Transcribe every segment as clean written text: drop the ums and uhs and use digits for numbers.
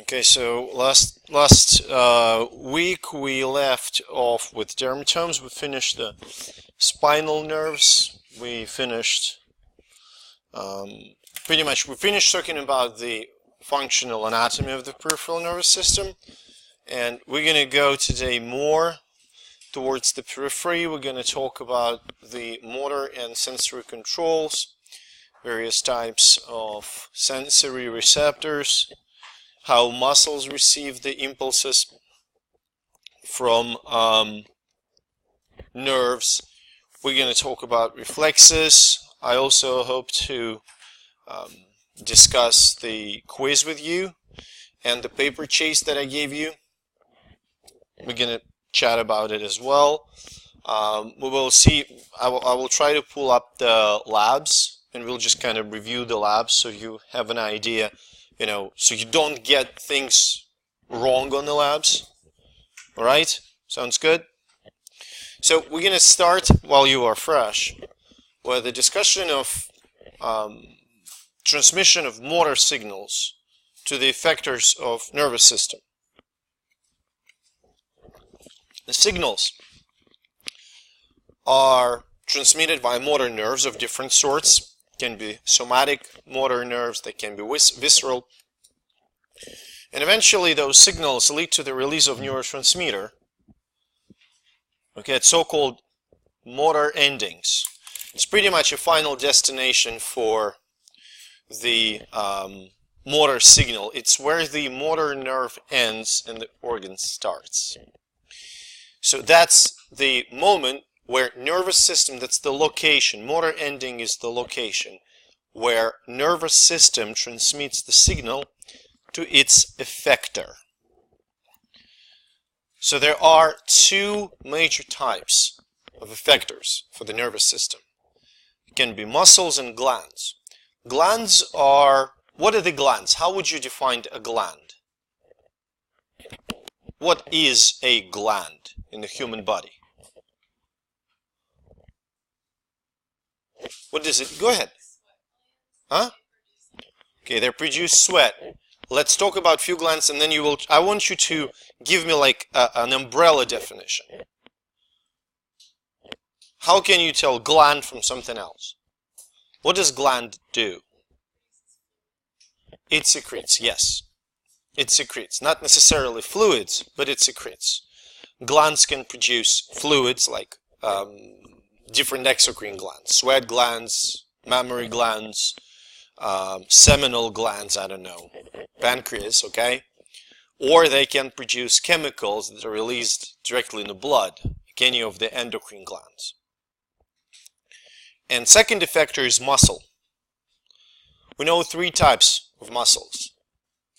Okay, so last week we left off with dermatomes. We finished the spinal nerves. We finished pretty much. We finished talking about the functional anatomy of the peripheral nervous system, and we're going to go today more towards the periphery. We're going to talk about the motor and sensory controls, various types of sensory receptors, how muscles receive the impulses from nerves. We're going to talk about reflexes. I also hope to discuss the quiz with you and the paper chase that I gave you. We're going to chat about it as well. We will see. I will try to pull up the labs, and we'll just kind of review the labs so you have an idea. So you don't get things wrong on the labs. All right? Sounds good? So we're going to start while you are fresh with a discussion of transmission of motor signals to the effectors of nervous system. The signals are transmitted by motor nerves of different sorts. Can be somatic motor nerves, they can be visceral, and eventually those signals lead to the release of neurotransmitter. Okay, it's so-called motor endings. It's pretty much a final destination for the motor signal. It's where the motor nerve ends and the organ starts. So that's the moment where nervous system, that's the location, motor ending is the location where nervous system transmits the signal to its effector. So there are two major types of effectors for the nervous system. It can be muscles and glands. Glands are, what are the glands? How would you define a gland? What is a gland in the human body? What is it? Go ahead. Huh? Okay, they produce sweat. Let's talk about few glands, and then I want you to give me like an umbrella definition. How can you tell gland from something else? What does gland do? It secretes, yes. It secretes. Not necessarily fluids, but it secretes. Glands can produce fluids like different exocrine glands, sweat glands, mammary glands, seminal glands, I don't know, pancreas, okay? Or they can produce chemicals that are released directly in the blood, like any of the endocrine glands. And second effector is muscle. We know three types of muscles.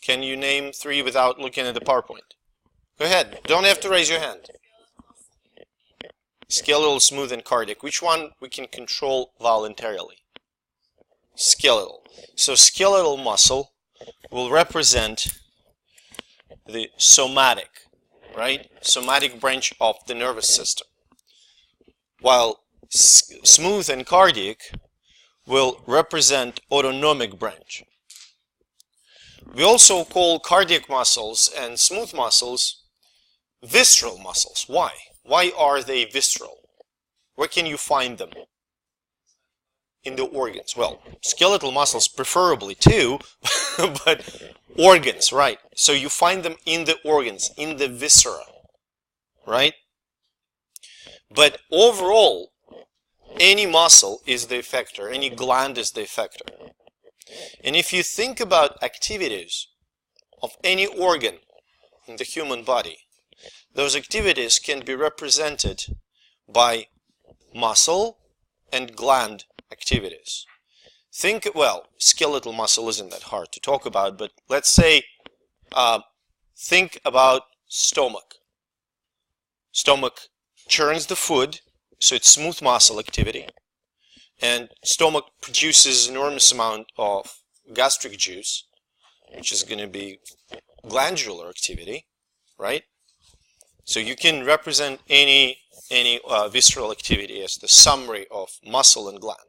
Can you name three without looking at the PowerPoint? Go ahead, don't have to raise your hand. Skeletal, smooth, and cardiac. Which one we can control voluntarily? Skeletal. So skeletal muscle will represent the somatic, right? Somatic branch of the nervous system. While smooth and cardiac will represent autonomic branch. We also call cardiac muscles and smooth muscles visceral muscles. Why? Why are they visceral? Where can you find them? In the organs. Well, skeletal muscles preferably too, but organs, right? So you find them in the organs, in the viscera, right? But overall, any muscle is the effector, any gland is the effector. And if you think about activities of any organ in the human body, those activities can be represented by muscle and gland activities. Well, skeletal muscle isn't that hard to talk about, but let's say, think about stomach. Stomach churns the food, so it's smooth muscle activity. And stomach produces enormous amount of gastric juice, which is going to be glandular activity, right? So you can represent any visceral activity as the summary of muscle and gland.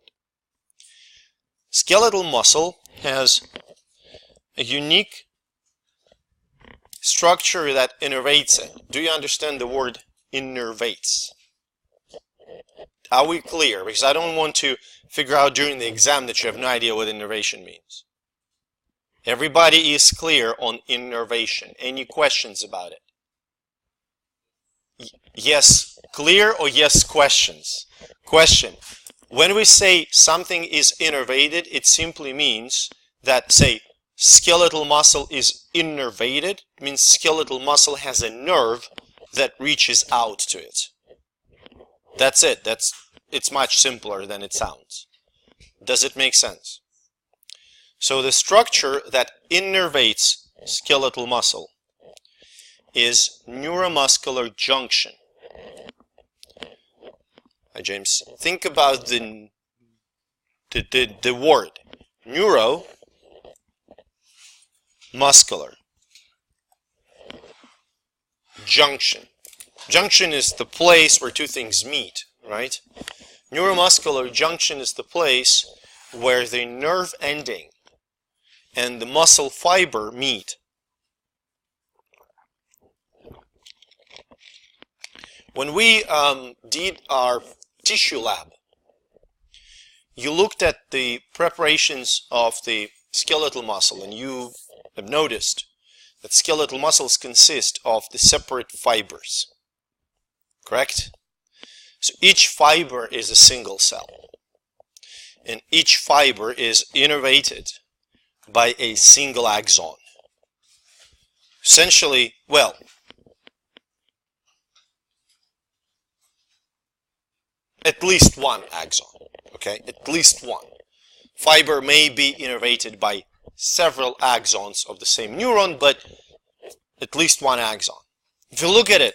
Skeletal muscle has a unique structure that innervates it. Do you understand the word innervates? Are we clear? Because I don't want to figure out during the exam that you have no idea what innervation means. Everybody is clear on innervation. Any questions about it? Yes, clear, or yes, questions? Question. When we say something is innervated, it simply means that, say, skeletal muscle is innervated. It means skeletal muscle has a nerve that reaches out to it. That's it. It's much simpler than it sounds. Does it make sense? So the structure that innervates skeletal muscle is neuromuscular junction. Hi, James. Think about the word neuromuscular junction. Junction is the place where two things meet, right? Neuromuscular junction is the place where the nerve ending and the muscle fiber meet. When we did our tissue lab, you looked at the preparations of the skeletal muscle, and you have noticed that skeletal muscles consist of the separate fibers. Correct? So each fiber is a single cell, and each fiber is innervated by a single axon. Essentially, well, at least one axon, okay? At least one. Fiber may be innervated by several axons of the same neuron, but at least one axon. If you look at it,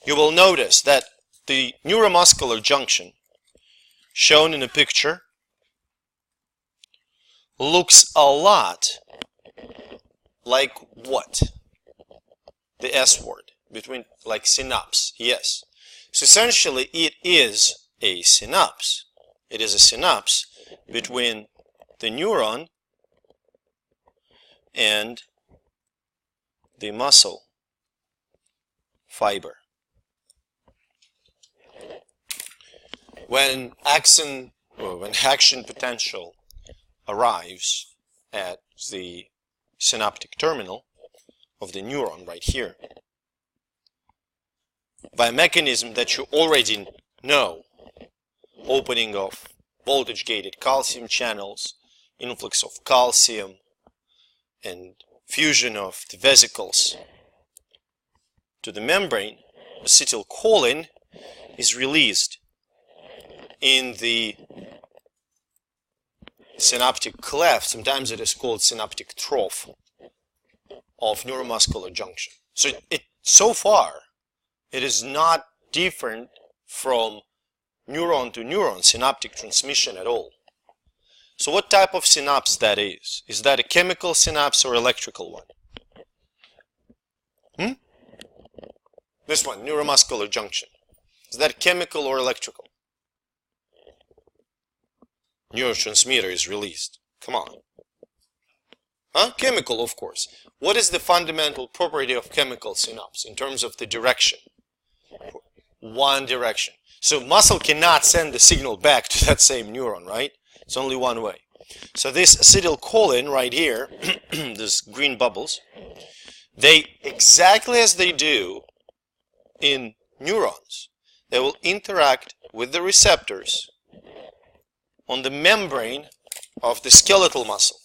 you will notice that the neuromuscular junction shown in the picture looks a lot like what? The S word, between, like synapse, yes. So essentially it is a synapse. It is a synapse between the neuron and the muscle fiber. When action potential arrives at the synaptic terminal of the neuron right here, by a mechanism that you already know, opening of voltage-gated calcium channels, influx of calcium, and fusion of the vesicles to the membrane, acetylcholine is released in the synaptic cleft. Sometimes it is called synaptic trough of neuromuscular junction. So far, it is not different from neuron to neuron synaptic transmission at all. So what type of synapse that is? Is that a chemical synapse or electrical one? This one, neuromuscular junction. Is that chemical or electrical? Neurotransmitter is released. Come on. Huh? Chemical, of course. What is the fundamental property of chemical synapse in terms of the direction? One direction. So muscle cannot send the signal back to that same neuron, right? It's only one way. So this acetylcholine right here, these green bubbles, they, exactly as they do in neurons, they will interact with the receptors on the membrane of the skeletal muscle.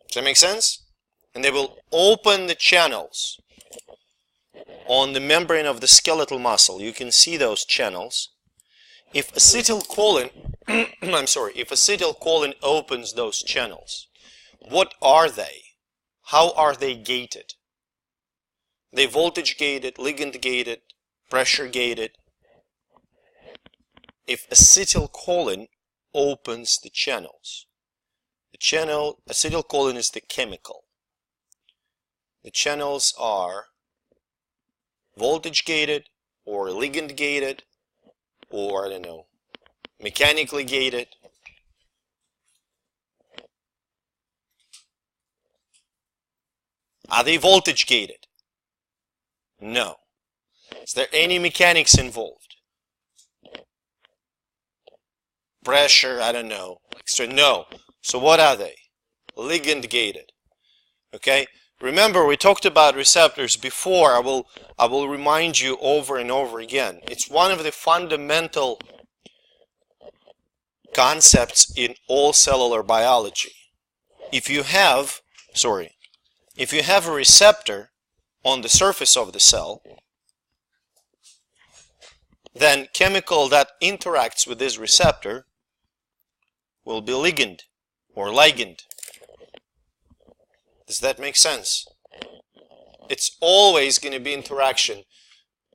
Does that make sense? And they will open the channels on the membrane of the skeletal muscle. You can see those channels. If acetylcholine, if acetylcholine opens those channels, what are they? How are they gated? They voltage gated, ligand gated, pressure gated. If acetylcholine opens the channels, acetylcholine is the chemical. The channels are voltage gated or ligand gated or, I don't know, mechanically gated. Are they voltage gated? No. Is there any mechanics involved? Pressure, I don't know. No. So what are they? Ligand gated. Okay? Remember, we talked about receptors before. I will remind you over and over again. It's one of the fundamental concepts in all cellular biology. If you have a receptor on the surface of the cell, then chemical that interacts with this receptor will be ligand or ligand. Does that make sense? It's always going to be interaction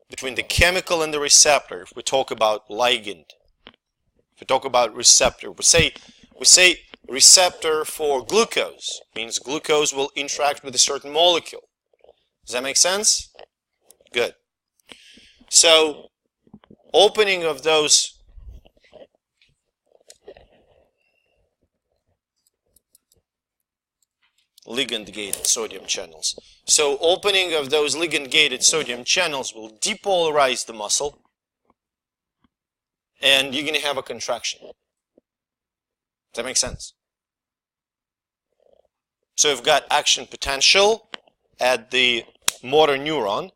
between the chemical and the receptor if we talk about ligand. If we talk about receptor, we say receptor for glucose, means glucose will interact with a certain molecule. Does that make sense? Good. So, opening of those ligand-gated sodium channels. So, opening of those ligand-gated sodium channels will depolarize the muscle, and you're going to have a contraction. Does that make sense? So, you've got action potential at the motor neuron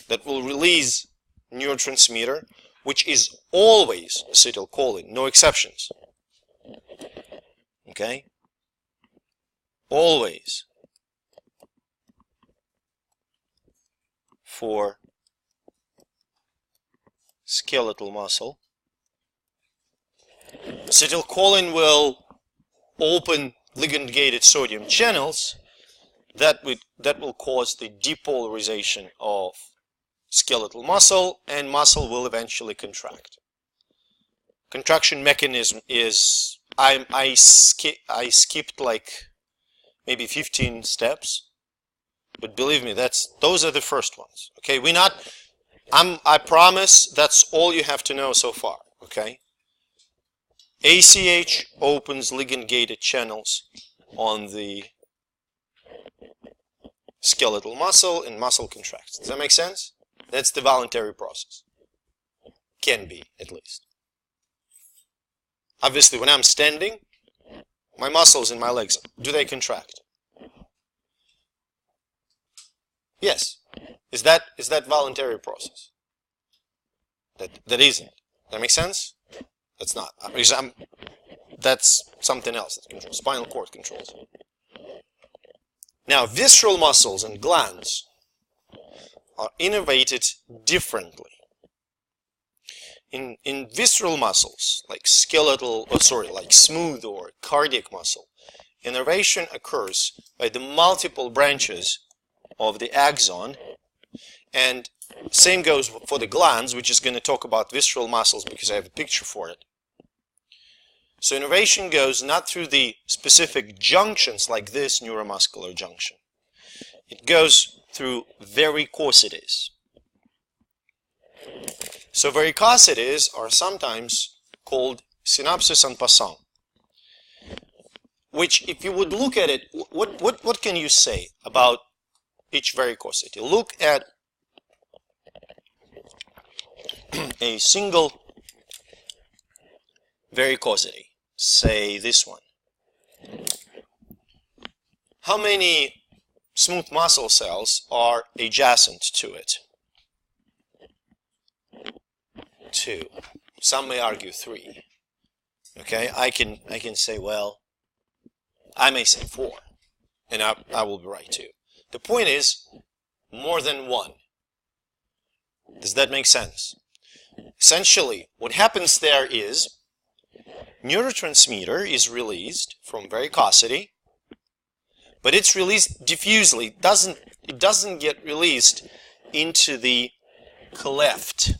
that will release neurotransmitter, which is always acetylcholine, no exceptions. Okay? Always. For skeletal muscle. Acetylcholine will open ligand-gated sodium channels that will cause the depolarization of skeletal muscle, and muscle will eventually contract. Contraction mechanism is I skipped like maybe 15 steps, but believe me, those are the first ones. Okay, I promise that's all you have to know so far. Okay, ACH opens ligand-gated channels on the skeletal muscle, and muscle contracts. Does that make sense? That's the voluntary process. Can be, at least. Obviously, when I'm standing, my muscles in my legs, do they contract? Yes. Is that voluntary process? That isn't. That makes sense? That's not. That's something else that controls. Spinal cord controls. Now, visceral muscles and glands are innervated differently. In visceral muscles, like like smooth or cardiac muscle, innervation occurs by the multiple branches of the axon, and same goes for the glands, which is going to talk about visceral muscles because I have a picture for it. So innervation goes not through the specific junctions like this neuromuscular junction. It goes through varicosities. So varicosities are sometimes called synapses en passant, which, if you would look at it, what can you say about each varicosity? Look at a single varicosity. Say this one. How many smooth muscle cells are adjacent to it? 2. Some may argue 3. Okay, I can say, well, I may say 4, and I will be right too. The point is, more than 1. Does that make sense? Essentially, what happens there is neurotransmitter is released from varicosity, but it's released diffusely. It doesn't get released into the cleft.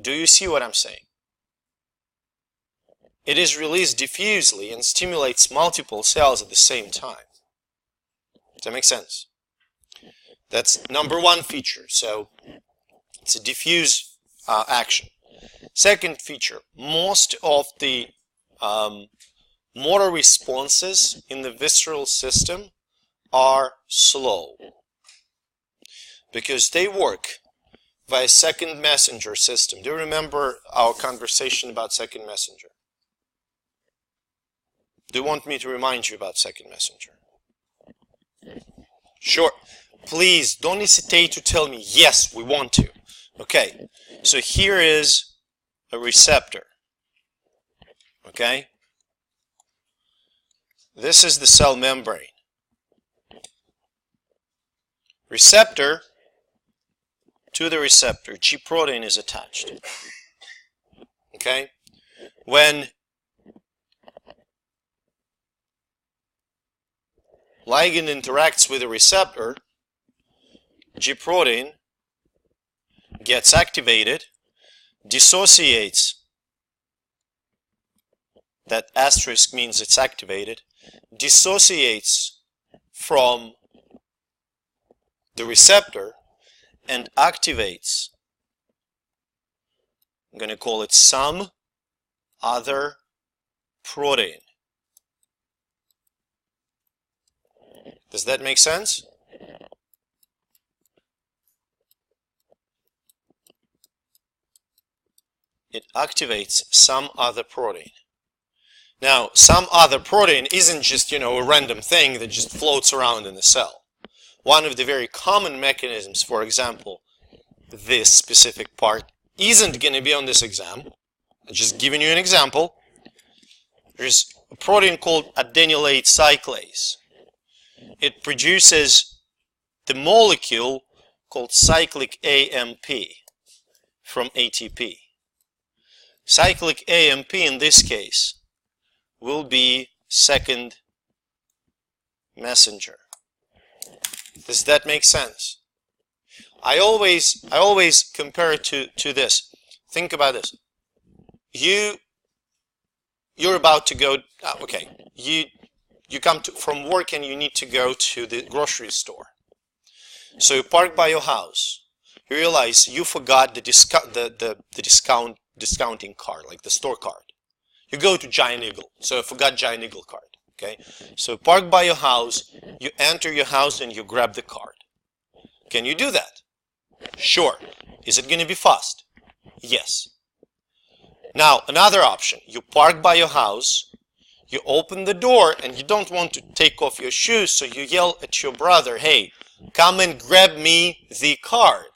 Do you see what I'm saying? It is released diffusely and stimulates multiple cells at the same time. Does that make sense? That's number 1 feature. So it's a diffuse action. Second feature, most of the motor responses in the visceral system are slow because they work via second messenger system. Do you remember our conversation about second messenger? Do you want me to remind you about second messenger? Sure. Please don't hesitate to tell me, yes, we want to. Okay, so here is a receptor. Okay? This is the cell membrane. Receptor, to the receptor, G protein is attached. Okay? When ligand interacts with the receptor, G protein gets activated, dissociates, that asterisk means it's activated, dissociates from the receptor and activates, I'm going to call it some other protein. Does that make sense? It activates some other protein. Now, some other protein isn't just, a random thing that just floats around in the cell. One of the very common mechanisms, for example, this specific part isn't going to be on this exam. I'm just giving you an example. There's a protein called adenylate cyclase. It produces the molecule called cyclic AMP from ATP. Cyclic AMP in this case will be second messenger. Does that make sense? I always compare it to this. Think about this. You're about to go. Okay. You come from work and you need to go to the grocery store. So you park by your house. You realize you forgot the discounting card, like the store card. You go to Giant Eagle. So you forgot Giant Eagle card. Okay. So you park by your house. You enter your house and you grab the card. Can you do that? Sure. Is it going to be fast? Yes. Now, another option. You park by your house. You open the door and you don't want to take off your shoes, so you yell at your brother, hey, come and grab me the card.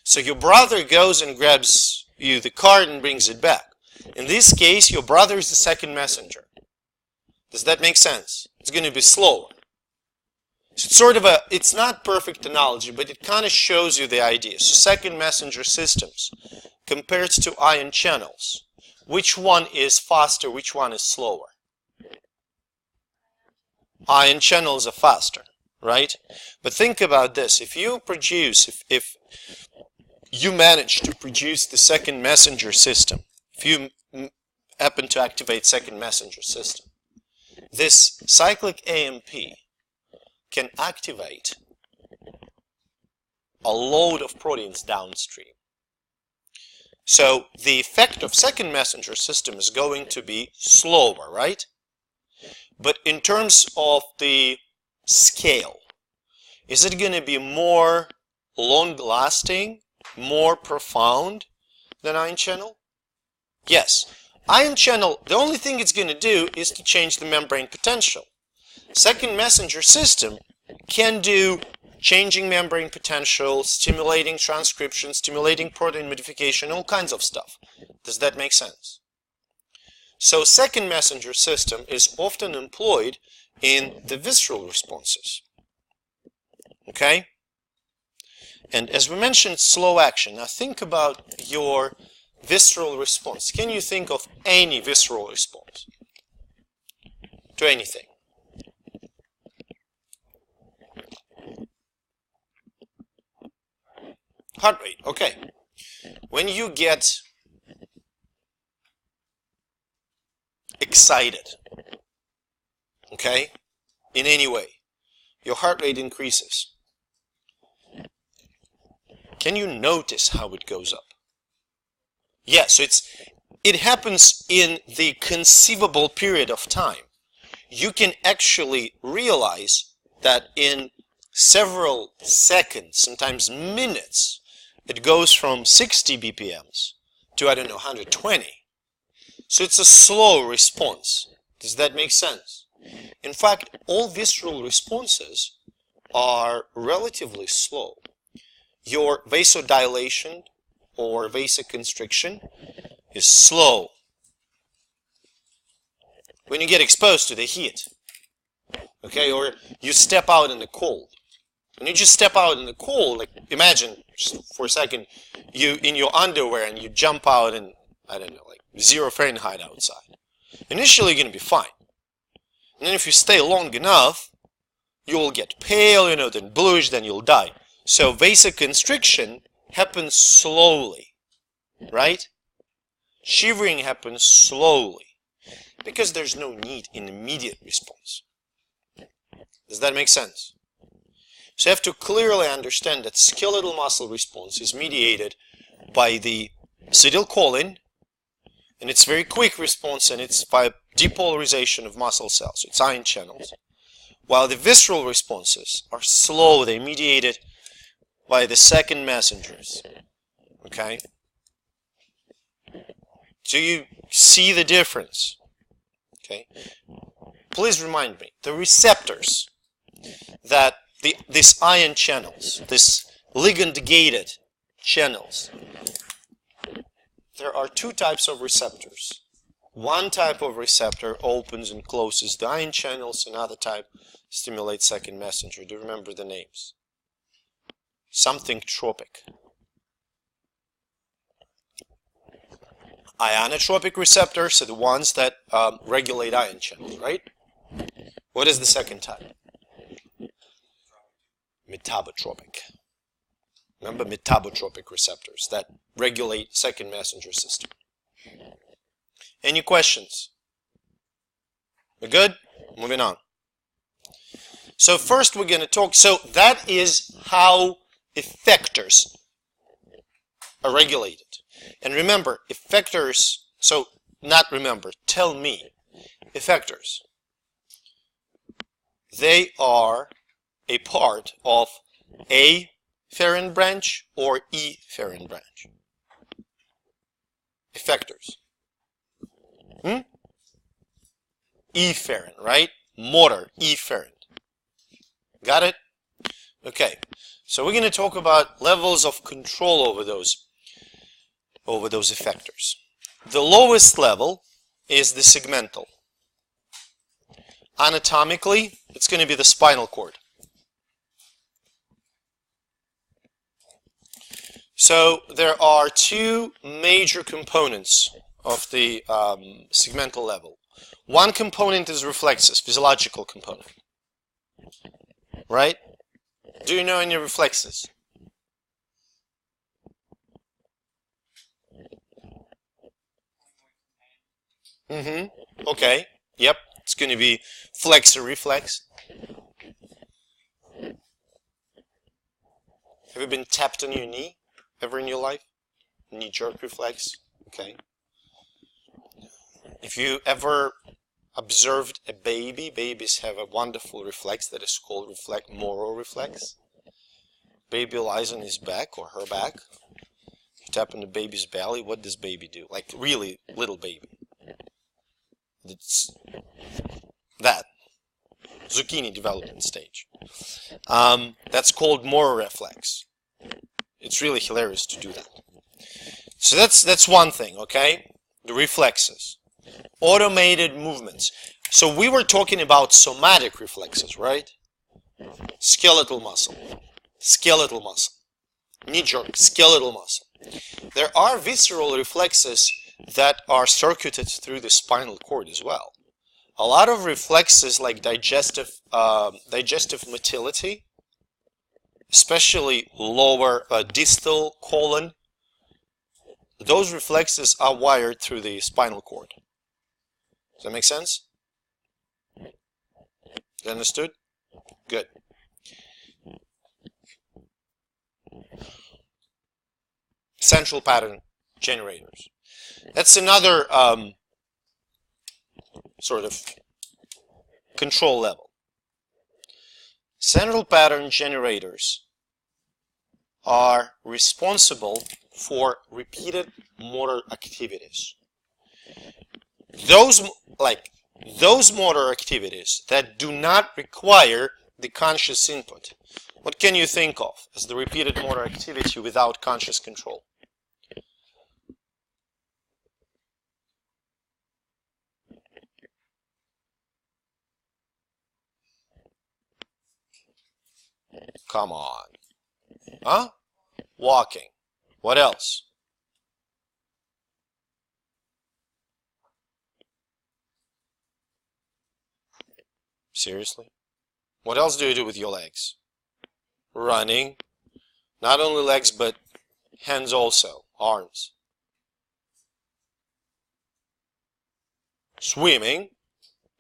So your brother goes and grabs you the card and brings it back. In this case, your brother is the second messenger. Does that make sense? It's going to be slower. So it's sort of it's not perfect analogy, but it kind of shows you the idea. So second messenger systems compared to ion channels. Which one is faster? Which one is slower? Ion channels are faster, right? But think about this. If you manage to produce the second messenger system, if you happen to activate second messenger system, this cyclic AMP can activate a load of proteins downstream. So the effect of second messenger system is going to be slower, right? But in terms of the scale, is it going to be more long-lasting, more profound than ion channel? Yes. Ion channel, the only thing it's going to do is to change the membrane potential. Second messenger system can do changing membrane potential, stimulating transcription, stimulating protein modification, all kinds of stuff. Does that make sense? So second messenger system is often employed in the visceral responses. Okay? And as we mentioned, slow action. Now think about your visceral response. Can you think of any visceral response to anything? Heart rate, okay. When you get excited, okay, in any way, your heart rate increases. Can you notice how it goes up? Yeah, so it happens in the conceivable period of time. You can actually realize that in several seconds, sometimes minutes, it goes from 60 BPMs to, I don't know, 120. So it's a slow response. Does that make sense? In fact, all visceral responses are relatively slow. Your vasodilation or vasoconstriction is slow. When you get exposed to the heat, okay, or you step out in the cold. When you just step out in the cold, like imagine just for a second, you in your underwear and you jump out in, I don't know, like 0 Fahrenheit outside. Initially, you're going to be fine. And then if you stay long enough, you will get pale, you know, then bluish, then you'll die. So vasoconstriction happens slowly, right? Shivering happens slowly because there's no need in immediate response. Does that make sense? So you have to clearly understand that skeletal muscle response is mediated by the acetylcholine, and it's very quick response, and it's by depolarization of muscle cells. It's ion channels. While the visceral responses are slow, they're mediated by the second messengers. Okay? Do you see the difference? Okay? Please remind me, the receptors that these ion channels, this ligand-gated channels, there are two types of receptors. One type of receptor opens and closes the ion channels, another type stimulates second messenger. Do you remember the names? Something tropic. Ionotropic receptors are the ones that regulate ion channels, right? What is the second type? Metabotropic. Remember, metabotropic receptors that regulate second messenger system. Any questions? We're good? Moving on. So first we're going to talk, so that is how effectors are regulated. And remember, effectors, so not remember, tell me, effectors, they are a part of A afferent branch or E afferent branch. Effectors. Efferent, right? Motor, efferent. Got it? Okay. So we're going to talk about levels of control over those effectors. The lowest level is the segmental. Anatomically, it's going to be the spinal cord. So there are two major components of the segmental level. One component is reflexes, physiological component. Right? Do you know any reflexes? Okay. Yep. It's going to be flexor reflex. Have you been tapped on your knee ever in your life? Knee jerk reflex. Okay. If you ever observed a baby, babies have a wonderful reflex that is called Moro reflex. Baby lies on his back or her back. You tap on the baby's belly. What does baby do? Like really little baby. It's that zucchini development stage. That's called Moro reflex. It's really hilarious to do that. So that's one thing, okay? The reflexes. Automated movements. So we were talking about somatic reflexes, right? Skeletal muscle. Skeletal muscle. Knee jerk. Skeletal muscle. There are visceral reflexes that are circuited through the spinal cord as well. A lot of reflexes like digestive motility, especially lower distal colon, those reflexes are wired through the spinal cord. Does that make sense? You understood? Good. Central pattern generators. That's another sort of control level. Central pattern generators are responsible for repeated motor activities. Those motor activities that do not require the conscious input. What can you think of as the repeated motor activity without conscious control? Come on. Huh? Walking. What else? Seriously? What else do you do with your legs? Running. Not only legs, but hands also. Arms. Swimming.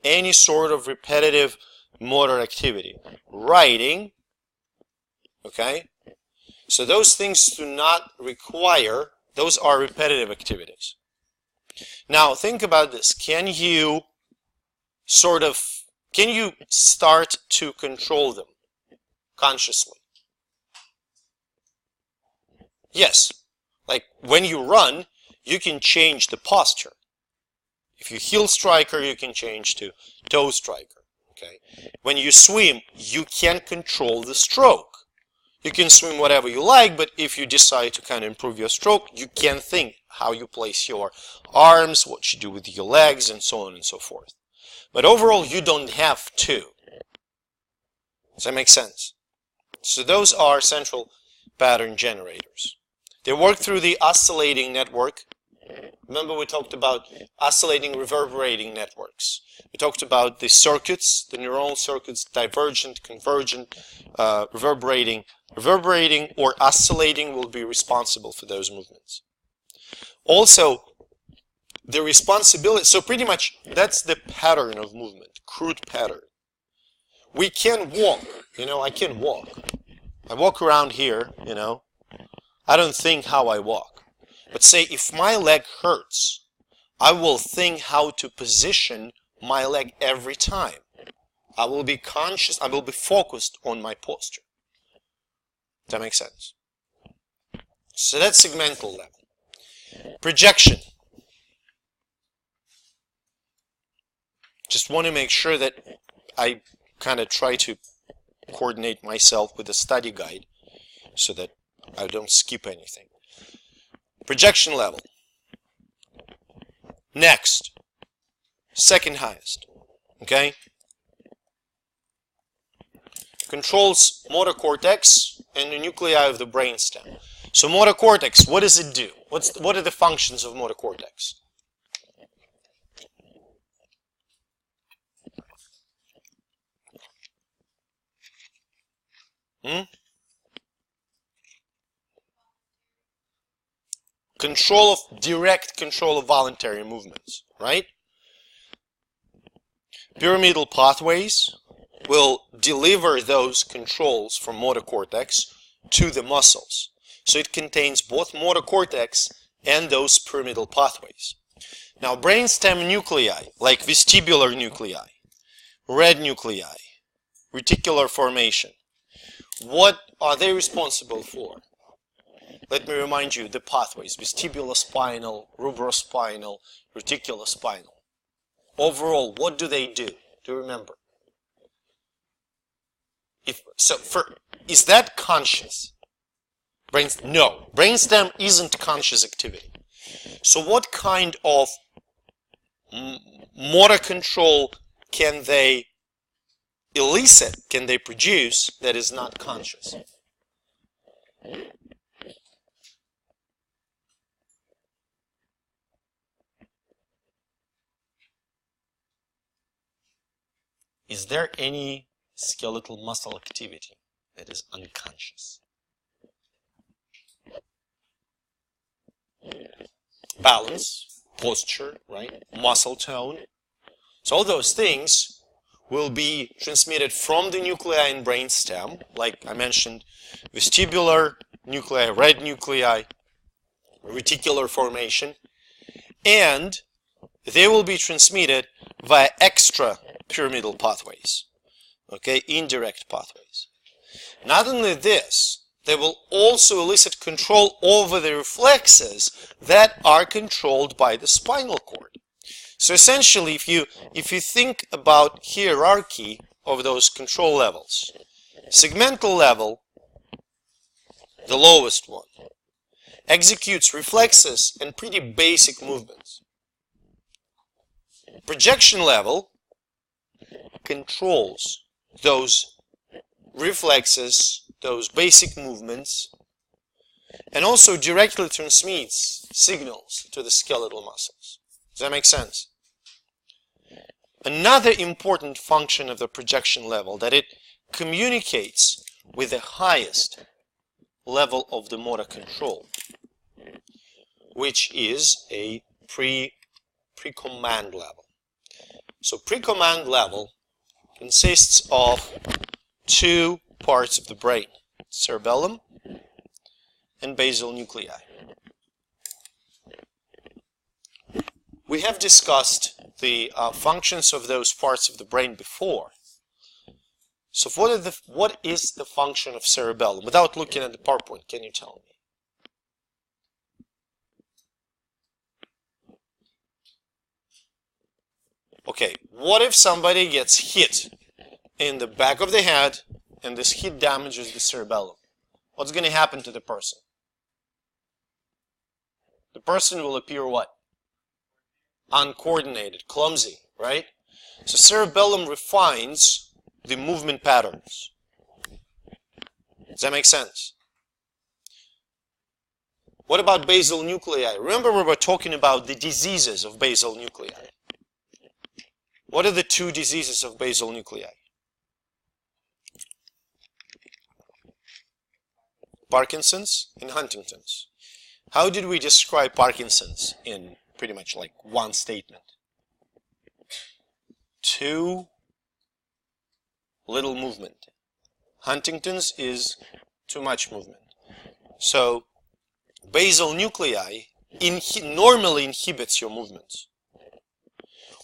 Any sort of repetitive motor activity. Riding. Okay? So those things do not require, those are repetitive activities. Now think about this. Can you start to control them consciously? Yes. Like when you run, you can change the posture. If you heel striker, you can change to toe striker. Okay. When you swim, you can control the stroke. You can swim whatever you like, but if you decide to kind of improve your stroke, you can think how you place your arms, what you do with your legs, and so on and so forth. But overall, you don't have to. Does that make sense? So those are central pattern generators. They work through the oscillating network. Remember we talked about oscillating reverberating networks. We talked about the circuits, the neuronal circuits, divergent, convergent, reverberating. Reverberating or oscillating will be responsible for those movements. Also, the responsibility, so pretty much that's the pattern of movement, crude pattern. We can walk, I can walk. I walk around here, I don't think how I walk. But say if my leg hurts, I will think how to position my leg every time. I will be conscious, I will be focused on my posture. Does that make sense? So that's segmental level. Projection. Just want to make sure that I kind of try to coordinate myself with the study guide so that I don't skip anything. Projection level. Next. Second highest. Okay? Controls motor cortex and the nuclei of the brainstem. So motor cortex, what does it do? What are the functions of motor cortex? Direct control of voluntary movements, right? Pyramidal pathways will deliver those controls from motor cortex to the muscles. So it contains both motor cortex and those pyramidal pathways. Now brainstem nuclei, like vestibular nuclei, red nuclei, reticular formation, what are they responsible for? Let me remind you the pathways: vestibulospinal, rubrospinal, reticulospinal. Overall, what do they do? Do you remember? Is that conscious? No, brainstem isn't conscious activity. So what kind of motor control can they elicit, can they produce that is not conscious? Is there any skeletal muscle activity that is unconscious? Balance, posture, right? Muscle tone. So all those things will be transmitted from the nuclei in brainstem, like I mentioned, vestibular nuclei, red nuclei, reticular formation, and they will be transmitted via extra pyramidal pathways. okay, indirect pathways. Not only this, they will also elicit control over the reflexes that are controlled by the spinal cord. So essentially, if you think about hierarchy of those control levels, segmental level, the lowest one, executes reflexes and pretty basic movements. Projection level controls those reflexes, those basic movements, and also directly transmits signals to the skeletal muscles. Does that make sense? Another important function of the projection level that it communicates with the highest level of the motor control, which is a pre-command level. So pre-command level consists of two parts of the brain, cerebellum and basal nuclei. We have discussed the functions of those parts of the brain before. So what is the function of cerebellum? Without looking at the PowerPoint, can you tell me? Okay, what if somebody gets hit in the back of the head and this hit damages the cerebellum? What's going to happen to the person? The person will appear what? Uncoordinated, clumsy, right? So cerebellum refines the movement patterns. Does that make sense? What about basal nuclei? Remember we were talking about the diseases of basal nuclei. What are the two diseases of basal nuclei? Parkinson's and Huntington's. How did we describe Parkinson's in pretty much like one statement? Too little movement. Huntington's is too much movement. So basal nuclei normally inhibits your movements.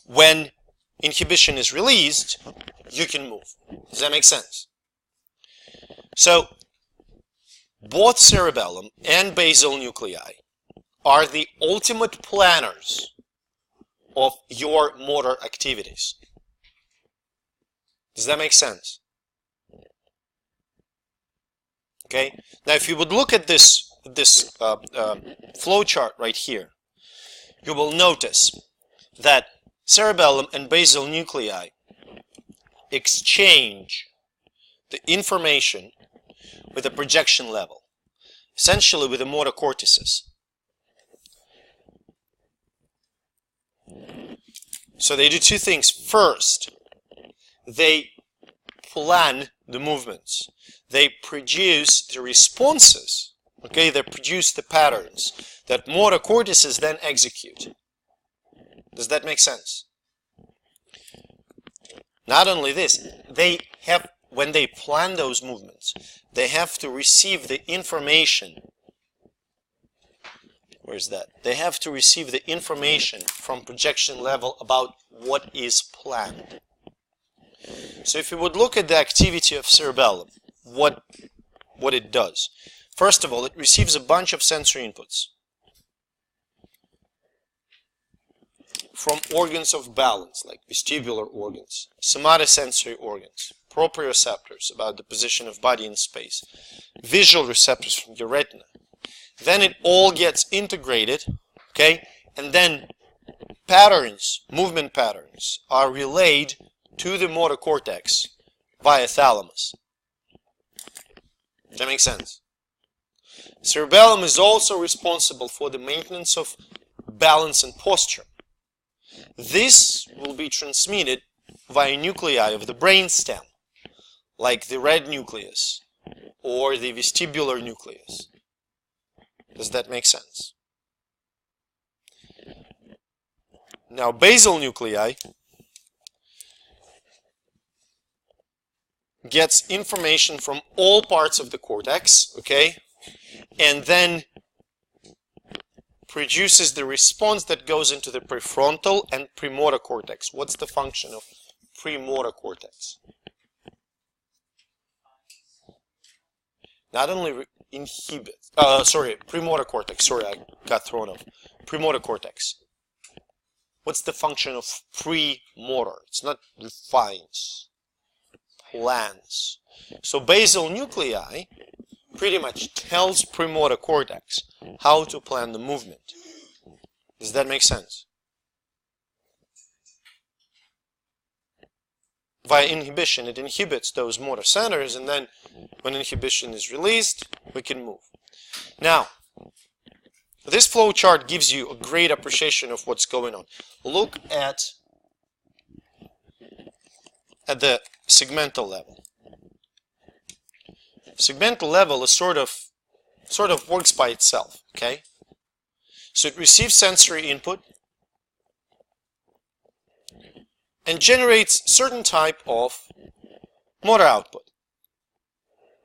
When inhibition is released, you can move. Does that make sense? So both cerebellum and basal nuclei are the ultimate planners of your motor activities. Does that make sense? Okay. Now, if you would look at this flow chart right here, you will notice that cerebellum and basal nuclei exchange the information with the projection level, essentially with the motor cortices. So they do two things. First, they plan the movements. They produce the responses. Okay, they produce the patterns that motor cortices then execute. Does that make sense? Not only this, they have, when they plan those movements, they have to receive the information. Where's that? They have to receive the information from projection level about what is planned. So if you would look at the activity of cerebellum, what it does. First of all, it receives a bunch of sensory inputs from organs of balance, like vestibular organs, somatosensory organs, proprioceptors about the position of body in space, visual receptors from your retina. Then it all gets integrated, okay, and then patterns, movement patterns, are relayed to the motor cortex via thalamus. Does that make sense? Cerebellum is also responsible for the maintenance of balance and posture. This will be transmitted via nuclei of the brainstem, like the red nucleus or the vestibular nucleus. Does that make sense? Now, basal nuclei gets information from all parts of the cortex, okay, and then produces the response that goes into the prefrontal and premotor cortex. What's the function of premotor cortex? not only inhibits, premotor cortex, sorry, I got thrown off. Premotor cortex. What's the function of premotor? It's not defines, plans. So basal nuclei pretty much tells premotor cortex how to plan the movement. Does that make sense? Via inhibition, it inhibits those motor centers, and then when inhibition is released, we can move. Now, this flow chart gives you a great appreciation of what's going on. Look at the segmental level. Segmental level is sort of works by itself, okay? So it receives sensory input and generates certain type of motor output.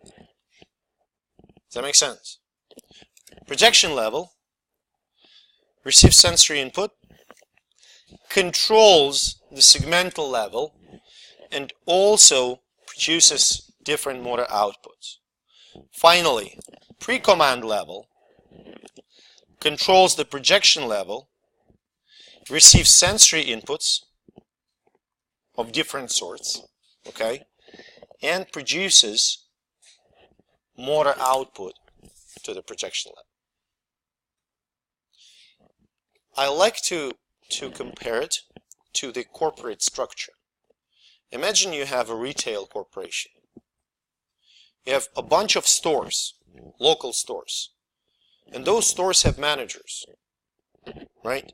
Does that make sense? Projection level receives sensory input, controls the segmental level, and also produces different motor outputs. Finally, pre-command level controls the projection level, receives sensory inputs of different sorts, okay, and produces motor output to the projection level. I like to compare it to the corporate structure. Imagine you have a retail corporation. You have a bunch of stores, local stores, and those stores have managers, right?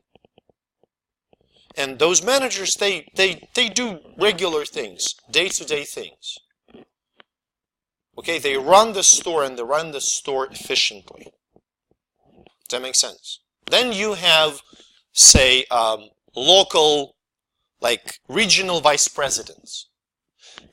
And those managers, they do regular things, day-to-day things. Okay, they run the store and they run the store efficiently. Does that make sense? Then you have, say, local, like regional vice presidents.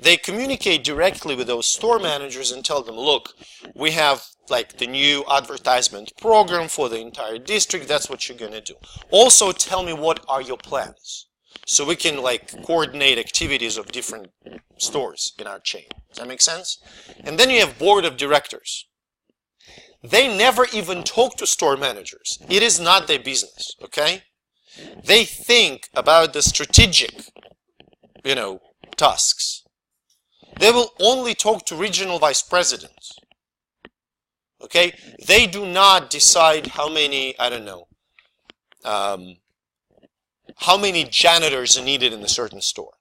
They communicate directly with those store managers and tell them, look, we have like the new advertisement program for the entire district. That's what you're going to do. Also tell me what are your plans, so we can like coordinate activities of different stores in our chain. Does that make sense? And then you have board of directors. They never even talk to store managers. It is not their business, okay? They think about the strategic, tasks. They will only talk to regional vice presidents. Okay? They do not decide how many, how many janitors are needed in a certain store.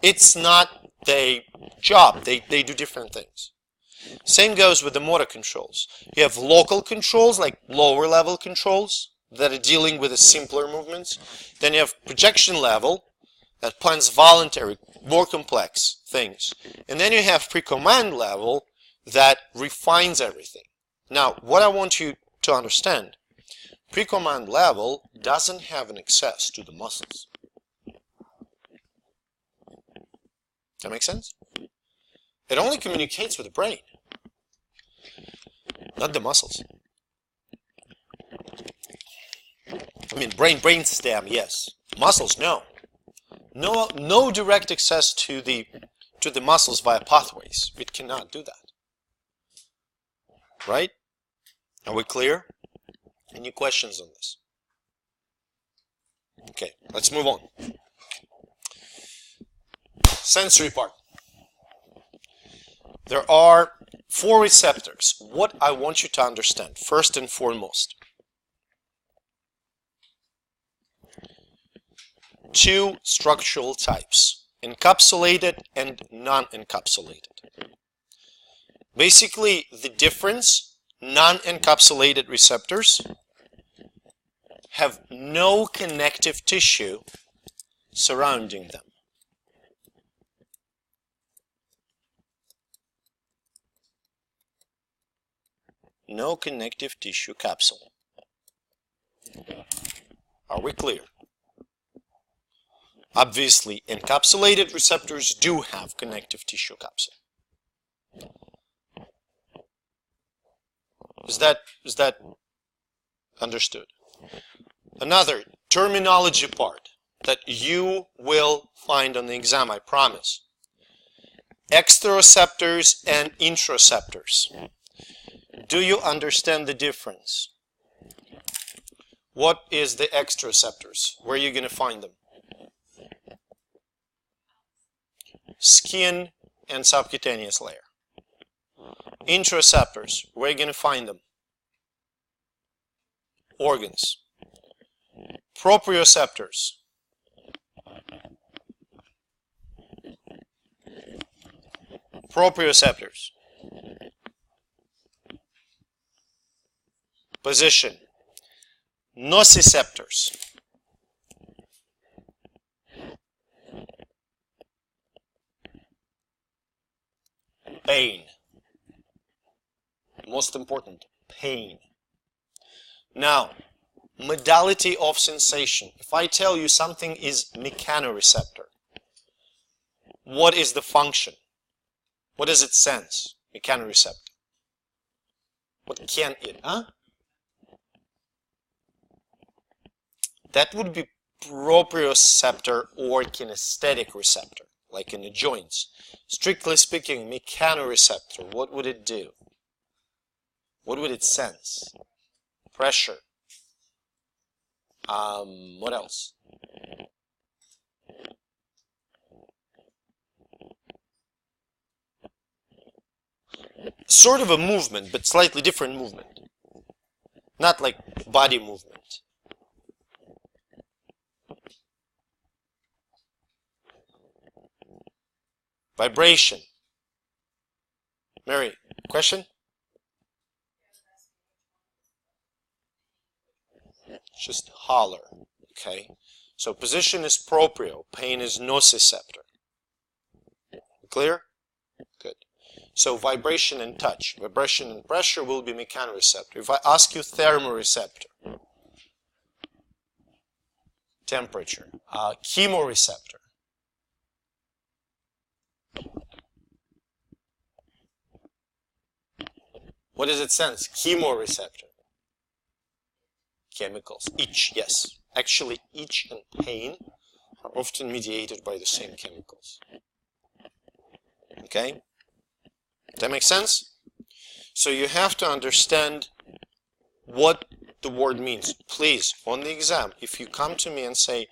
It's not their job. They do different things. Same goes with the motor controls. You have local controls, like lower level controls, that are dealing with the simpler movements. Then you have projection level, that plans voluntary, more complex things. And then you have pre-command level that refines everything. Now, what I want you to understand, pre-command level doesn't have an access to the muscles. That makes sense? It only communicates with the brain, not the muscles. I mean, brain stem, yes. Muscles, no. No direct access to the muscles via pathways. It cannot do that. Right? Are we clear? Any questions on this? Okay, let's move on. Sensory part. There are 4 receptors. What I want you to understand, first and foremost. 2 structural types, encapsulated and non-encapsulated. Basically, the difference, non-encapsulated receptors have no connective tissue surrounding them. No connective tissue capsule. Are we clear? Obviously, encapsulated receptors do have connective tissue capsule. Is that understood? Another terminology part that you will find on the exam, I promise. Exteroceptors and interoceptors. Do you understand the difference? What is the extrareceptors? Where are you going to find them? Skin and subcutaneous layer. Interoceptors, where are you going to find them? Organs. Proprioceptors. Proprioceptors. Position. Nociceptors. Pain. Most important, pain. Now, modality of sensation. If I tell you something is mechanoreceptor, what is the function? What does it sense? Mechanoreceptor. What can it, That would be proprioceptor or kinesthetic receptor, like in the joints. Strictly speaking, mechanoreceptor, what would it do? What would it sense? Pressure. What else? Sort of a movement, but slightly different movement. Not like body movement. Vibration. Mary, question? Just holler. Okay. So position is proprio. Pain is nociceptor. Clear? Good. So vibration and touch. Vibration and pressure will be mechanoreceptor. If I ask you thermoreceptor, temperature, chemoreceptor, what does it sense? Chemoreceptor. Chemicals. Itch, yes. Actually, itch and pain are often mediated by the same chemicals. Okay? That makes sense? So you have to understand what the word means. Please, on the exam, if you come to me and say,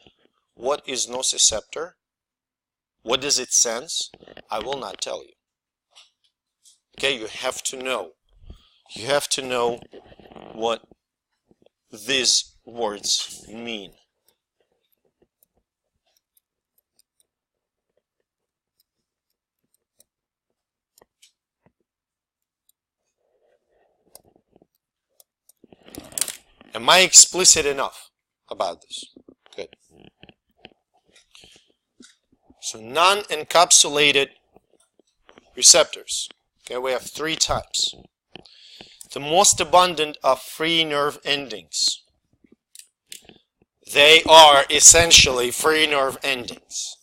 what is nociceptor? What does it sense? I will not tell you. Okay, you have to know. You have to know what these words mean. Am I explicit enough about this? Good. So non-encapsulated receptors. Okay, we have three types. The most abundant are free nerve endings. They are essentially free nerve endings.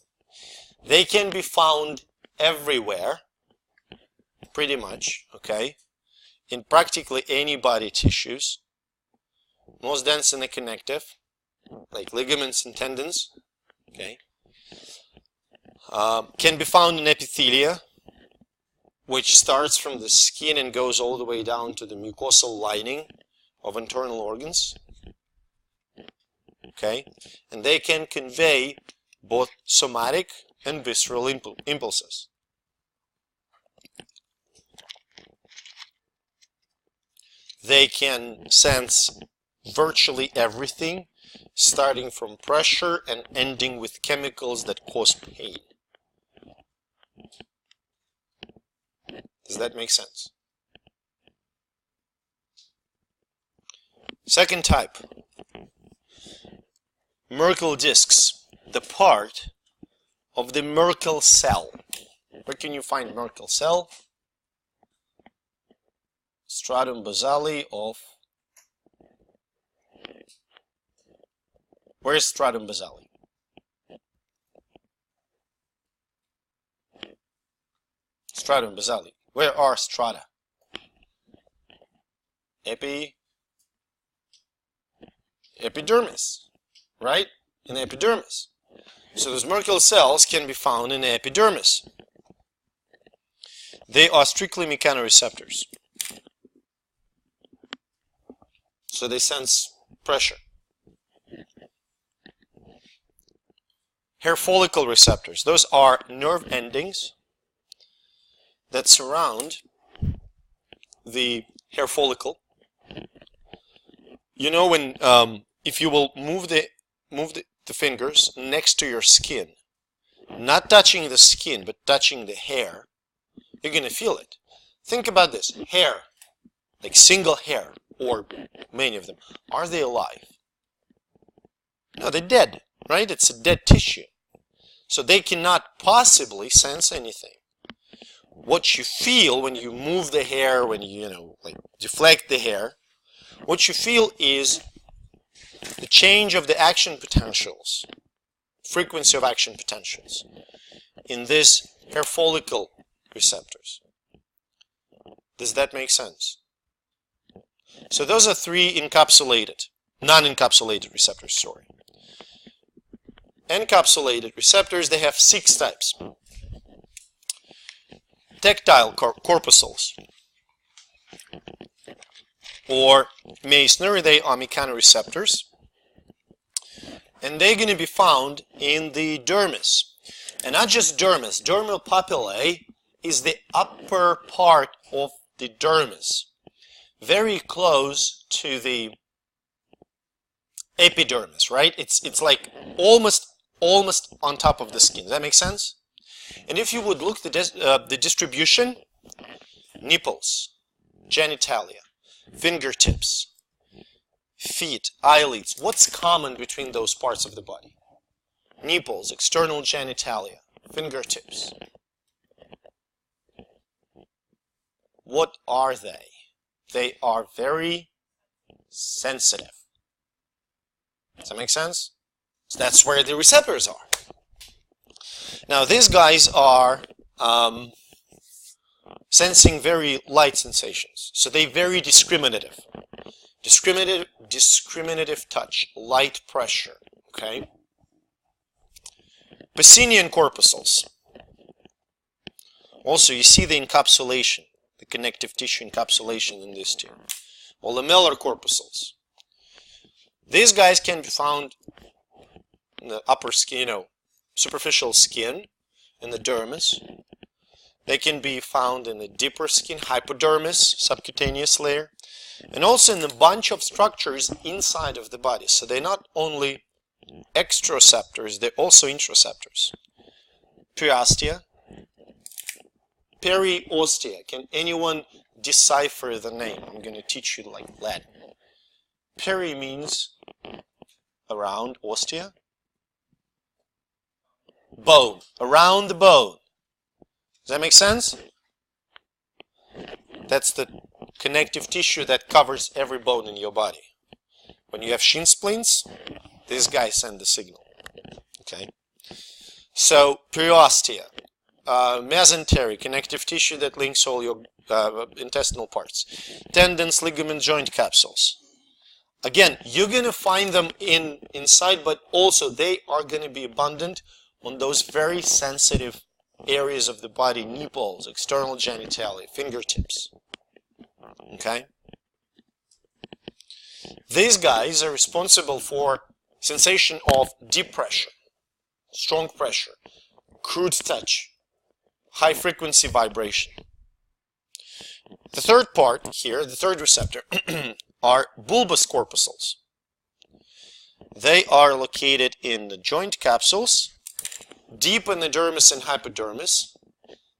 They can be found everywhere, pretty much, okay, in practically any body tissues. Most dense in the connective, like ligaments and tendons, okay. Can be found in epithelia, which starts from the skin and goes all the way down to the mucosal lining of internal organs. Okay, and they can convey both somatic and visceral impulses. They can sense virtually everything, starting from pressure and ending with chemicals that cause pain. Does that make sense? Second type, Merkel discs, the part of the Merkel cell. Where can you find Merkel cell? Stratum basale of... Where is stratum basale? Stratum basale. Where are strata? Epidermis, right? In the epidermis. So those Merkel cells can be found in the epidermis. They are strictly mechanoreceptors. so they sense pressure. Hair follicle receptors, those are nerve endings that surround the hair follicle. You know, when if you will move the fingers next to your skin, not touching the skin but touching the hair, you're gonna feel it. Think about this: hair, like single hair or many of them, are they alive? No, they're dead, right? It's a dead tissue, so they cannot possibly sense anything. What you feel when you move the hair, when you like deflect the hair, what you feel is the change of the action potentials, frequency of action potentials in these hair follicle receptors. Does that make sense? So those are three non-encapsulated receptors, sorry. Encapsulated receptors, they have 6 types. Tactile corpuscles, or Meissner, they are mechanoreceptors, and they're going to be found in the dermis. And not just dermis, dermal papillae is the upper part of the dermis, very close to the epidermis, right? It's like almost on top of the skin. Does that make sense? And if you would look at the distribution, nipples, genitalia, fingertips, feet, eyelids, what's common between those parts of the body? Nipples, external genitalia, fingertips. What are they? They are very sensitive. Does that make sense? So that's where the receptors are. Now these guys are sensing very light sensations, so they're very discriminative. Discriminative touch, light pressure, okay? Pacinian corpuscles. Also, you see the encapsulation, the connective tissue encapsulation in this too. Well, lamellar corpuscles. These guys can be found in the upper skin, superficial skin, in the dermis. They can be found in the deeper skin, hypodermis, subcutaneous layer, and also in a bunch of structures inside of the body. So they're not only extraceptors, they're also intraceptors. Periostea, periostea. Can anyone decipher the name? I'm going to teach you like Latin. Peri means around, ostea, bone, around the bone. Does that make sense? That's the connective tissue that covers every bone in your body. When you have shin splints, these guys send the signal. Okay? So, periostea, mesentery, connective tissue that links all your intestinal parts. Tendons, ligaments, joint capsules. Again, you're going to find them inside, but also they are going to be abundant on those very sensitive areas of the body, nipples, external genitalia, fingertips. Okay? These guys are responsible for sensation of deep pressure, strong pressure, crude touch, high frequency vibration. The third part here, the third receptor, are bulbous corpuscles. They are located in the joint capsules, deep in the dermis and hypodermis.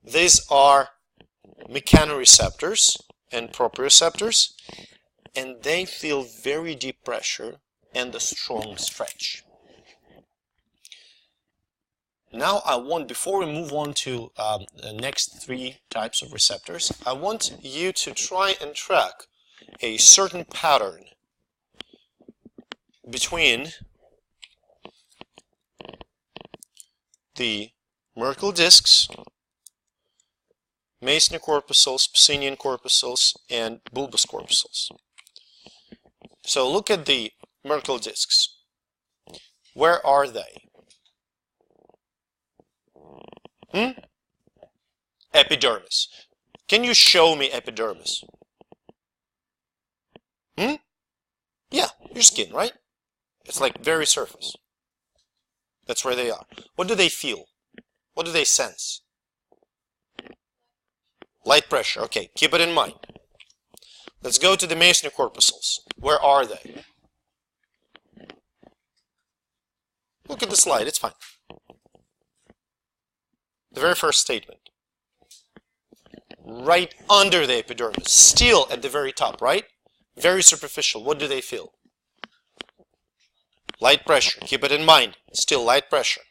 These are mechanoreceptors and proprioceptors, and they feel very deep pressure and a strong stretch. Now I want, before we move on to the next 3 types of receptors, I want you to try and track a certain pattern between the Merkel discs, Meissner corpuscles, Pacinian corpuscles, and bulbous corpuscles. So look at the Merkel discs. Where are they? Epidermis. Can you show me epidermis? Yeah, your skin, right? It's like very surface. That's where they are. What do they feel? What do they sense? Light pressure. Okay, keep it in mind. Let's go to the masonry corpuscles. Where are they? Look at the slide, it's fine. The very first statement. Right under the epidermis. Still at the very top, right? Very superficial. What do they feel? Light pressure. Keep it in mind. Still light pressure.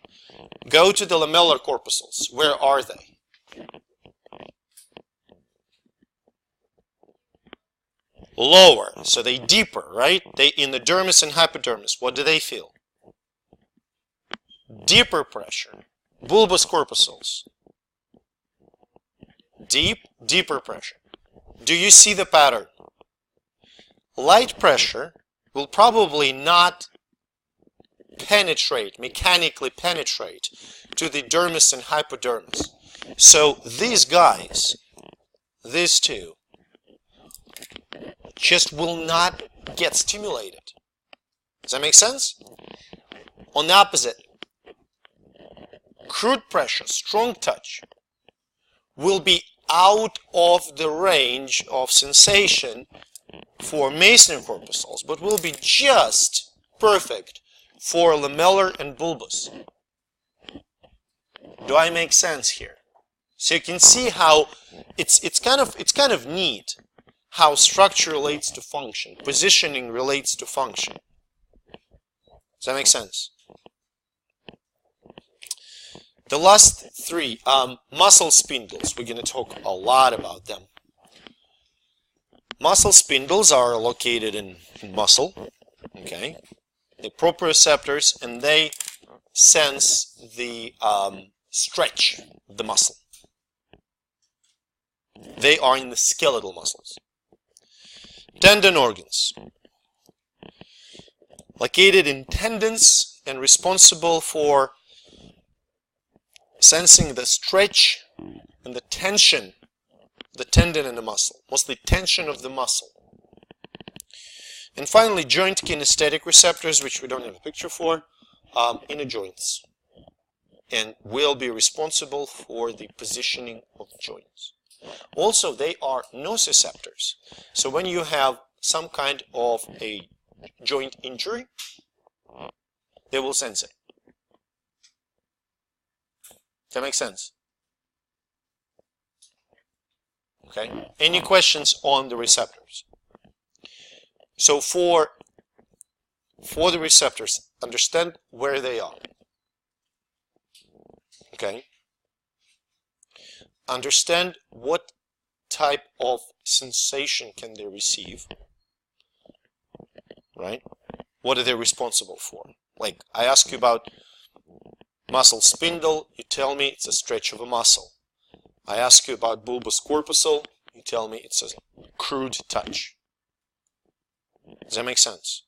Go to the lamellar corpuscles. Where are they? Lower. So they deeper, right? They in the dermis and hypodermis. What do they feel? Deeper pressure. Bulbous corpuscles. Deeper pressure. Do you see the pattern? Light pressure will probably not mechanically penetrate to the dermis and hypodermis. So these guys, these two, just will not get stimulated. Does that make sense? On the opposite, crude pressure, strong touch, will be out of the range of sensation for masonry corpuscles, but will be just perfect for lamellar and bulbous. Do I make sense here? So you can see how it's kind of neat how structure relates to function, positioning relates to function. Does that make sense? The last three, muscle spindles. We're going to talk a lot about them. Muscle spindles are located in muscle. Okay, the proprioceptors, and they sense the stretch of the muscle. They are in the skeletal muscles. Tendon organs, located in tendons and responsible for sensing the stretch and the tension, the tendon and the muscle, mostly tension of the muscle. And finally, joint kinesthetic receptors, which we don't have a picture for, in the joints, and will be responsible for the positioning of the joints. Also, they are nociceptors. So when you have some kind of a joint injury, they will sense it. That makes sense? Okay. Any questions on the receptors? So for the receptors, understand where they are. Okay. Understand what type of sensation can they receive. Right? What are they responsible for? Like, I ask you about muscle spindle, you tell me it's a stretch of a muscle. I ask you about bulbous corpuscle, you tell me it's a crude touch. Does that make sense?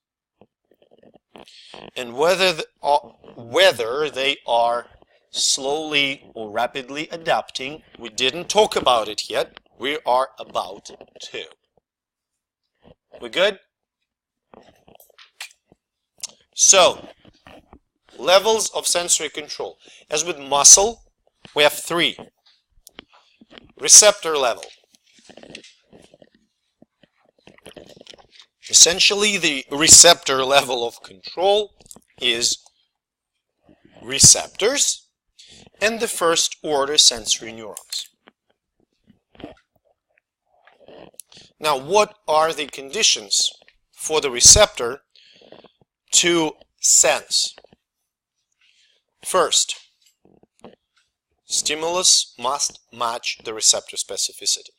And whether they are slowly or rapidly adapting, we didn't talk about it yet. We are about to. We good? So, levels of sensory control. As with muscle, we have three. Receptor level. Essentially, the receptor level of control is receptors and the first order sensory neurons. Now, what are the conditions for the receptor to sense? First, stimulus must match the receptor specificity.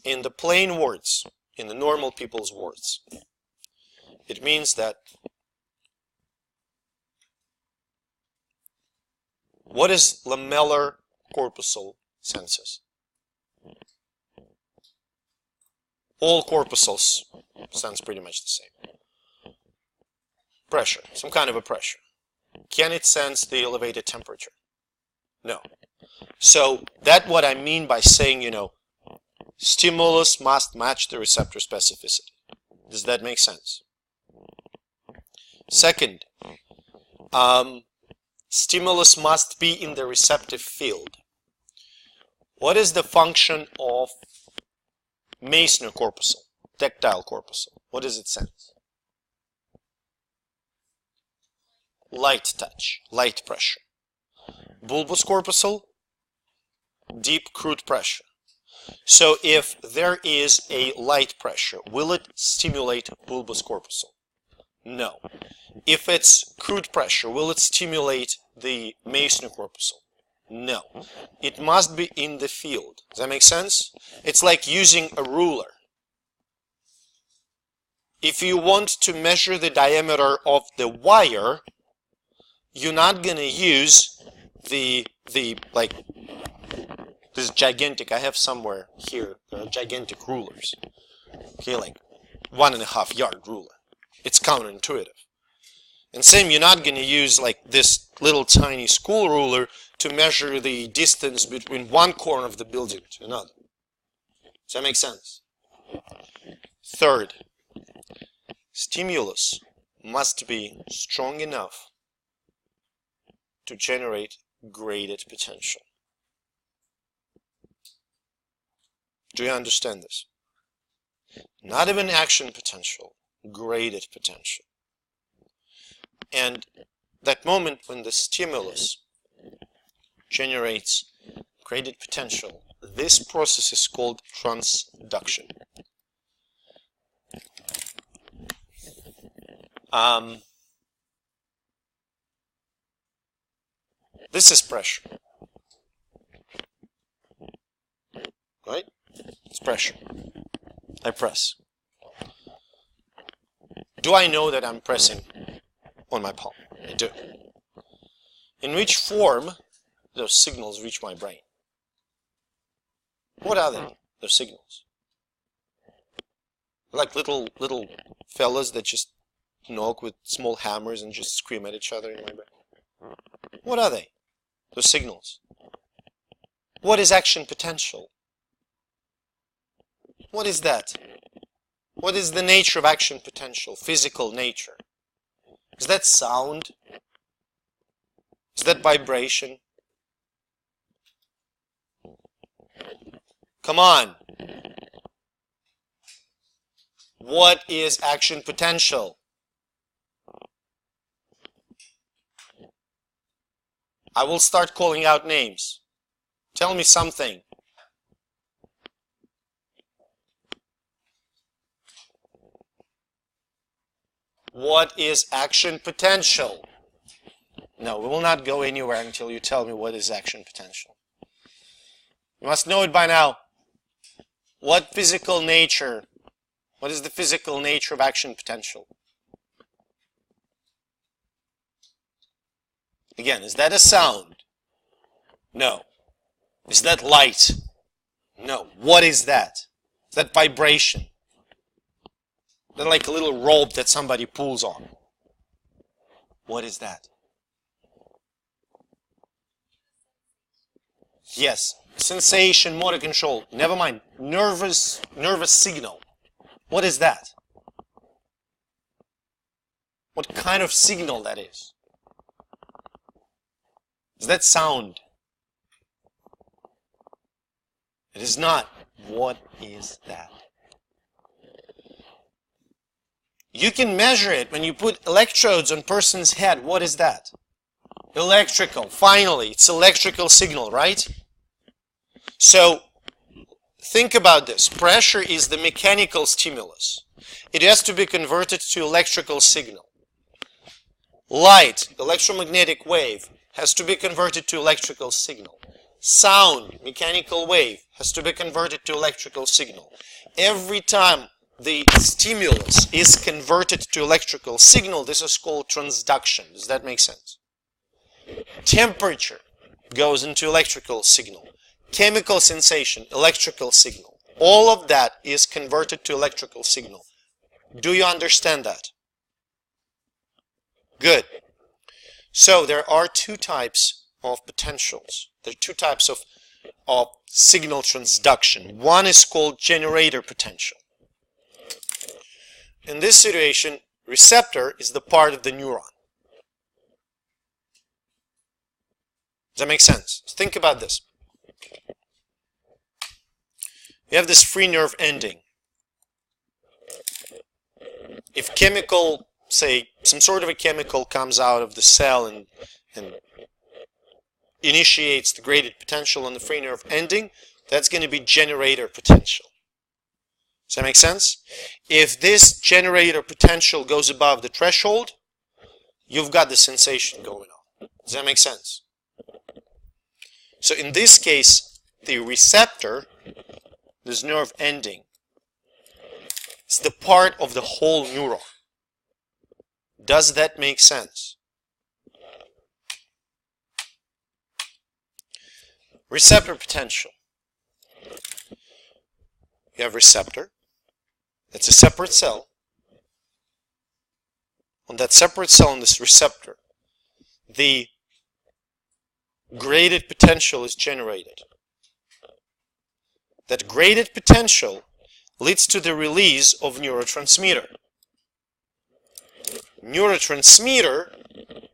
In the plain words, in the normal people's words, it means that what is lamellar corpuscle senses? All corpuscles sense pretty much the same. Pressure, some kind of a pressure. Can it sense the elevated temperature? No. So that's what I mean by saying, stimulus must match the receptor specificity. Does that make sense? Second, stimulus must be in the receptive field. What is the function of Meissner corpuscle, tactile corpuscle? What does it sense? Light touch, light pressure. Bulbous corpuscle, deep crude pressure. So if there is a light pressure, will it stimulate bulbous corpuscle? No. If it's crude pressure, will it stimulate the Meissner corpuscle? No. It must be in the field. Does that make sense? It's like using a ruler. If you want to measure the diameter of the wire, you're not going to use like this gigantic, I have somewhere here, gigantic rulers. Okay, like 1.5 yard ruler. It's counterintuitive. And same, you're not going to use like this little tiny school ruler to measure the distance between one corner of the building to another. Does that make sense? Third, stimulus must be strong enough to generate graded potential. Do you understand this? Not even action potential, graded potential. And that moment when the stimulus generates graded potential, this process is called transduction. This is pressure, right? It's pressure. I press. Do I know that I'm pressing on my palm? I do. In which form those signals reach my brain? What are they, those signals? Like little fellas that just knock with small hammers and just scream at each other in my brain. What are they, those signals? What is action potential? What is that? What is the nature of action potential, physical nature? Is that sound? Is that vibration? Come on. What is action potential? I will start calling out names. Tell me something. What is action potential? No, we will not go anywhere until you tell me what is action potential. You must know it by now. What is the physical nature of action potential? Again, is that a sound? No. Is that light? No. What is that? Is that vibration? Is that like a little rope that somebody pulls on? What is that? Yes. Sensation, motor control. Never mind. Nervous signal. What is that? What kind of signal that is? Is that sound? It is not. What is that? You can measure it when you put electrodes on a person's head. What is that? Electrical. Finally, it's electrical signal, right? So, think about this. Pressure is the mechanical stimulus. It has to be converted to electrical signal. Light, electromagnetic wave, has to be converted to electrical signal. Sound, mechanical wave, has to be converted to electrical signal. Every time the stimulus is converted to electrical signal, this is called transduction. Does that make sense? Temperature goes into electrical signal. Chemical sensation, electrical signal. All of that is converted to electrical signal. Do you understand that? Good. So there are two types of potentials. There are two types of signal transduction. One is called generator potential. in this situation, receptor is the part of the neuron. Does that make sense? So think about this. You have this free nerve ending. If chemical, say, some sort of a chemical comes out of the cell and initiates the graded potential on the free nerve ending, that's going to be generator potential. Does that make sense? If this generator potential goes above the threshold, you've got the sensation going on. Does that make sense? So in this case, the receptor, this nerve ending, is the part of the whole neuron. Does that make sense? Receptor potential. You have receptor. That's a separate cell. On that separate cell, on this receptor, the graded potential is generated. That graded potential leads to the release of neurotransmitter. Neurotransmitter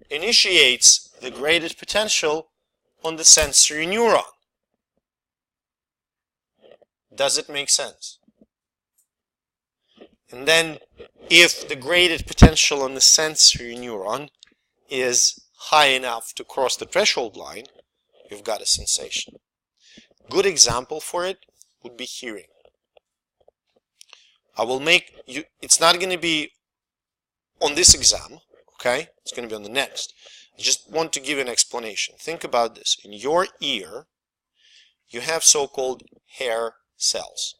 initiates the graded potential on the sensory neuron. Does it make sense? And then, if the graded potential on the sensory neuron is high enough to cross the threshold line, you've got a sensation. Good example for it would be hearing. I will make you, it's not going to be on this exam, okay? It's going to be on the next. I just want to give you an explanation. Think about this. In your ear, you have so-called hair cells.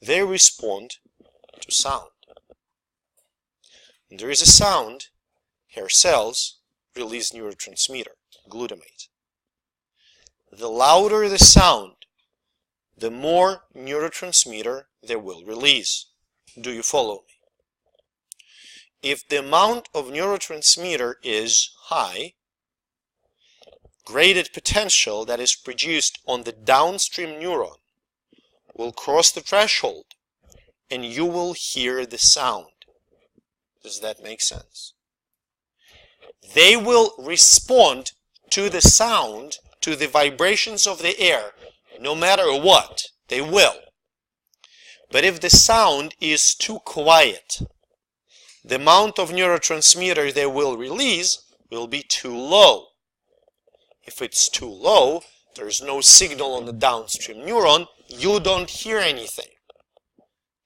They respond to sound. When there is a sound, hair cells release neurotransmitter, glutamate. The louder the sound, the more neurotransmitter they will release. Do you follow me? If the amount of neurotransmitter is high, graded potential that is produced on the downstream neuron will cross the threshold and you will hear the sound. Does that make sense? They will respond to the sound, to the vibrations of the air, no matter what. They will. But if the sound is too quiet, the amount of neurotransmitter they will release will be too low. If it's too low, there's no signal on the downstream neuron, you don't hear anything.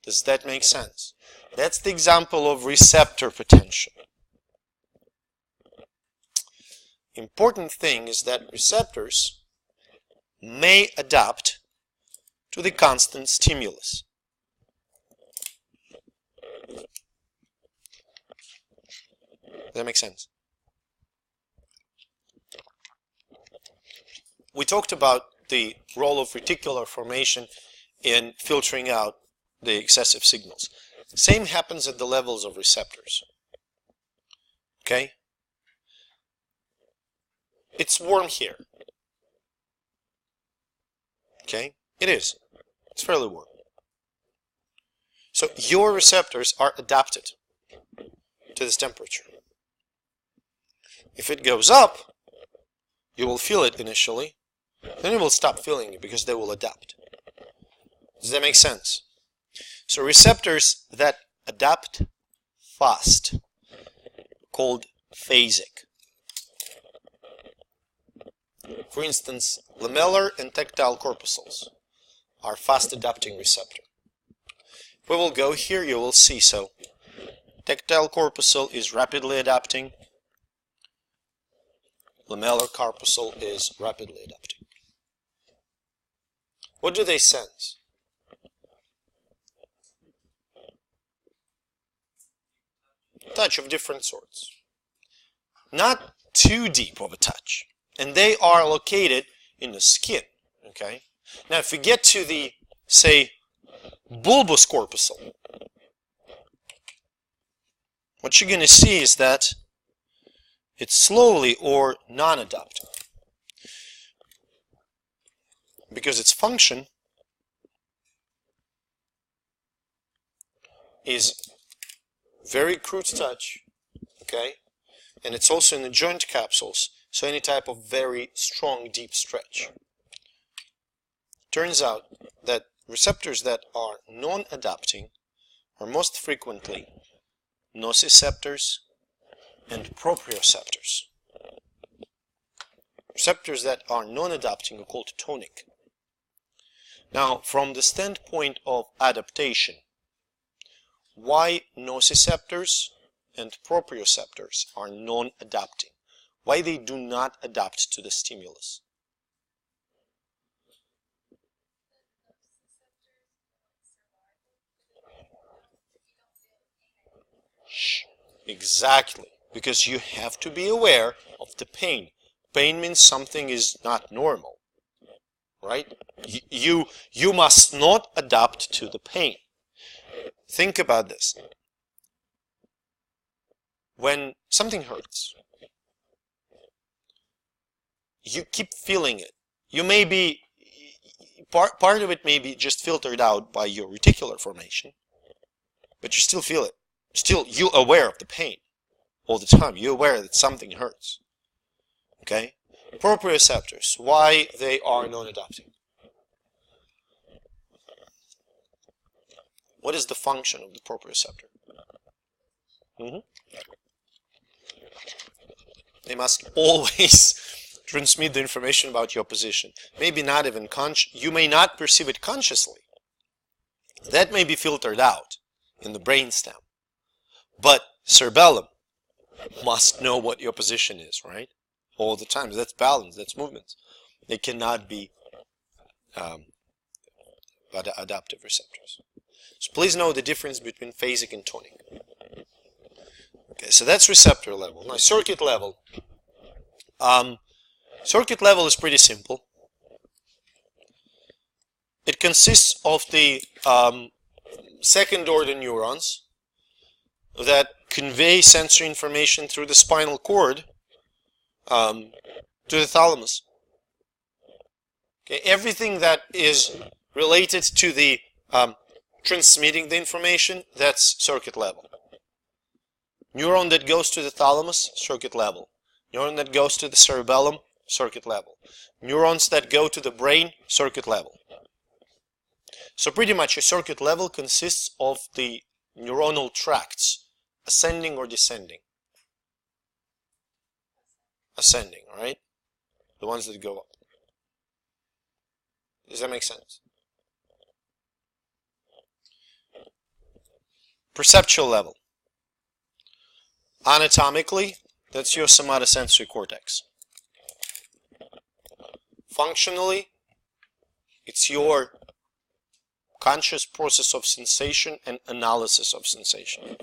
Does that make sense? That's the example of receptor potential. Important thing is that receptors may adapt to the constant stimulus. Does that make sense? We talked about the role of reticular formation in filtering out the excessive signals. Same happens at the levels of receptors. Okay? It's warm here. Okay? It is. It's fairly warm. So your receptors are adapted to this temperature. If it goes up, you will feel it initially, then you will stop feeling it because they will adapt. Does that make sense? So receptors that adapt fast, called phasic. For instance, lamellar and tactile corpuscles are fast adapting receptor. If we will go here, you will see, so tactile corpuscle is rapidly adapting, lamellar corpuscle is rapidly adapting. What do they sense? Touch of different sorts. Not too deep of a touch. And they are located in the skin. Okay? Now if we get to the, say, bulbous corpuscle, what you're going to see is that it's slowly or non-adapting. Because its function is very crude touch, okay? And it's also in the joint capsules, so any type of very strong, deep stretch. Turns out that receptors that are non-adapting are most frequently nociceptors and proprioceptors. Receptors that are non-adapting are called tonic. Now, from the standpoint of adaptation, why nociceptors and proprioceptors are non-adapting? Why they do not adapt to the stimulus? Exactly, because you have to be aware of the pain. Pain means something is not normal, right? You must not adapt to the pain. Think about this. When something hurts, you keep feeling it. You may be, part of it may be just filtered out by your reticular formation, but you still feel it. Still, you're aware of the pain all the time. You're aware that something hurts. Okay? Proprioceptors, why they are non-adapting? What is the function of the proprioceptor? They must always transmit the information about your position. Maybe not even you may not perceive it consciously. That may be filtered out in the brainstem. But cerebellum must know what your position is, right? All the time. That's balance, that's movement. They cannot be adaptive receptors. So please know the difference between phasic and tonic. Okay, so that's receptor level. Now circuit level. Circuit level is pretty simple. It consists of the second order neurons that convey sensory information through the spinal cord to the thalamus. Okay, everything that is related to the transmitting the information, that's circuit level. Neuron that goes to the thalamus, circuit level. Neuron that goes to the cerebellum, circuit level. Neurons that go to the brain, circuit level. So pretty much a circuit level consists of the neuronal tracts, ascending or descending? Ascending, right? The ones that go up. Does that make sense? Perceptual level. Anatomically, that's your somatosensory cortex. Functionally, it's your conscious process of sensation and analysis of sensation.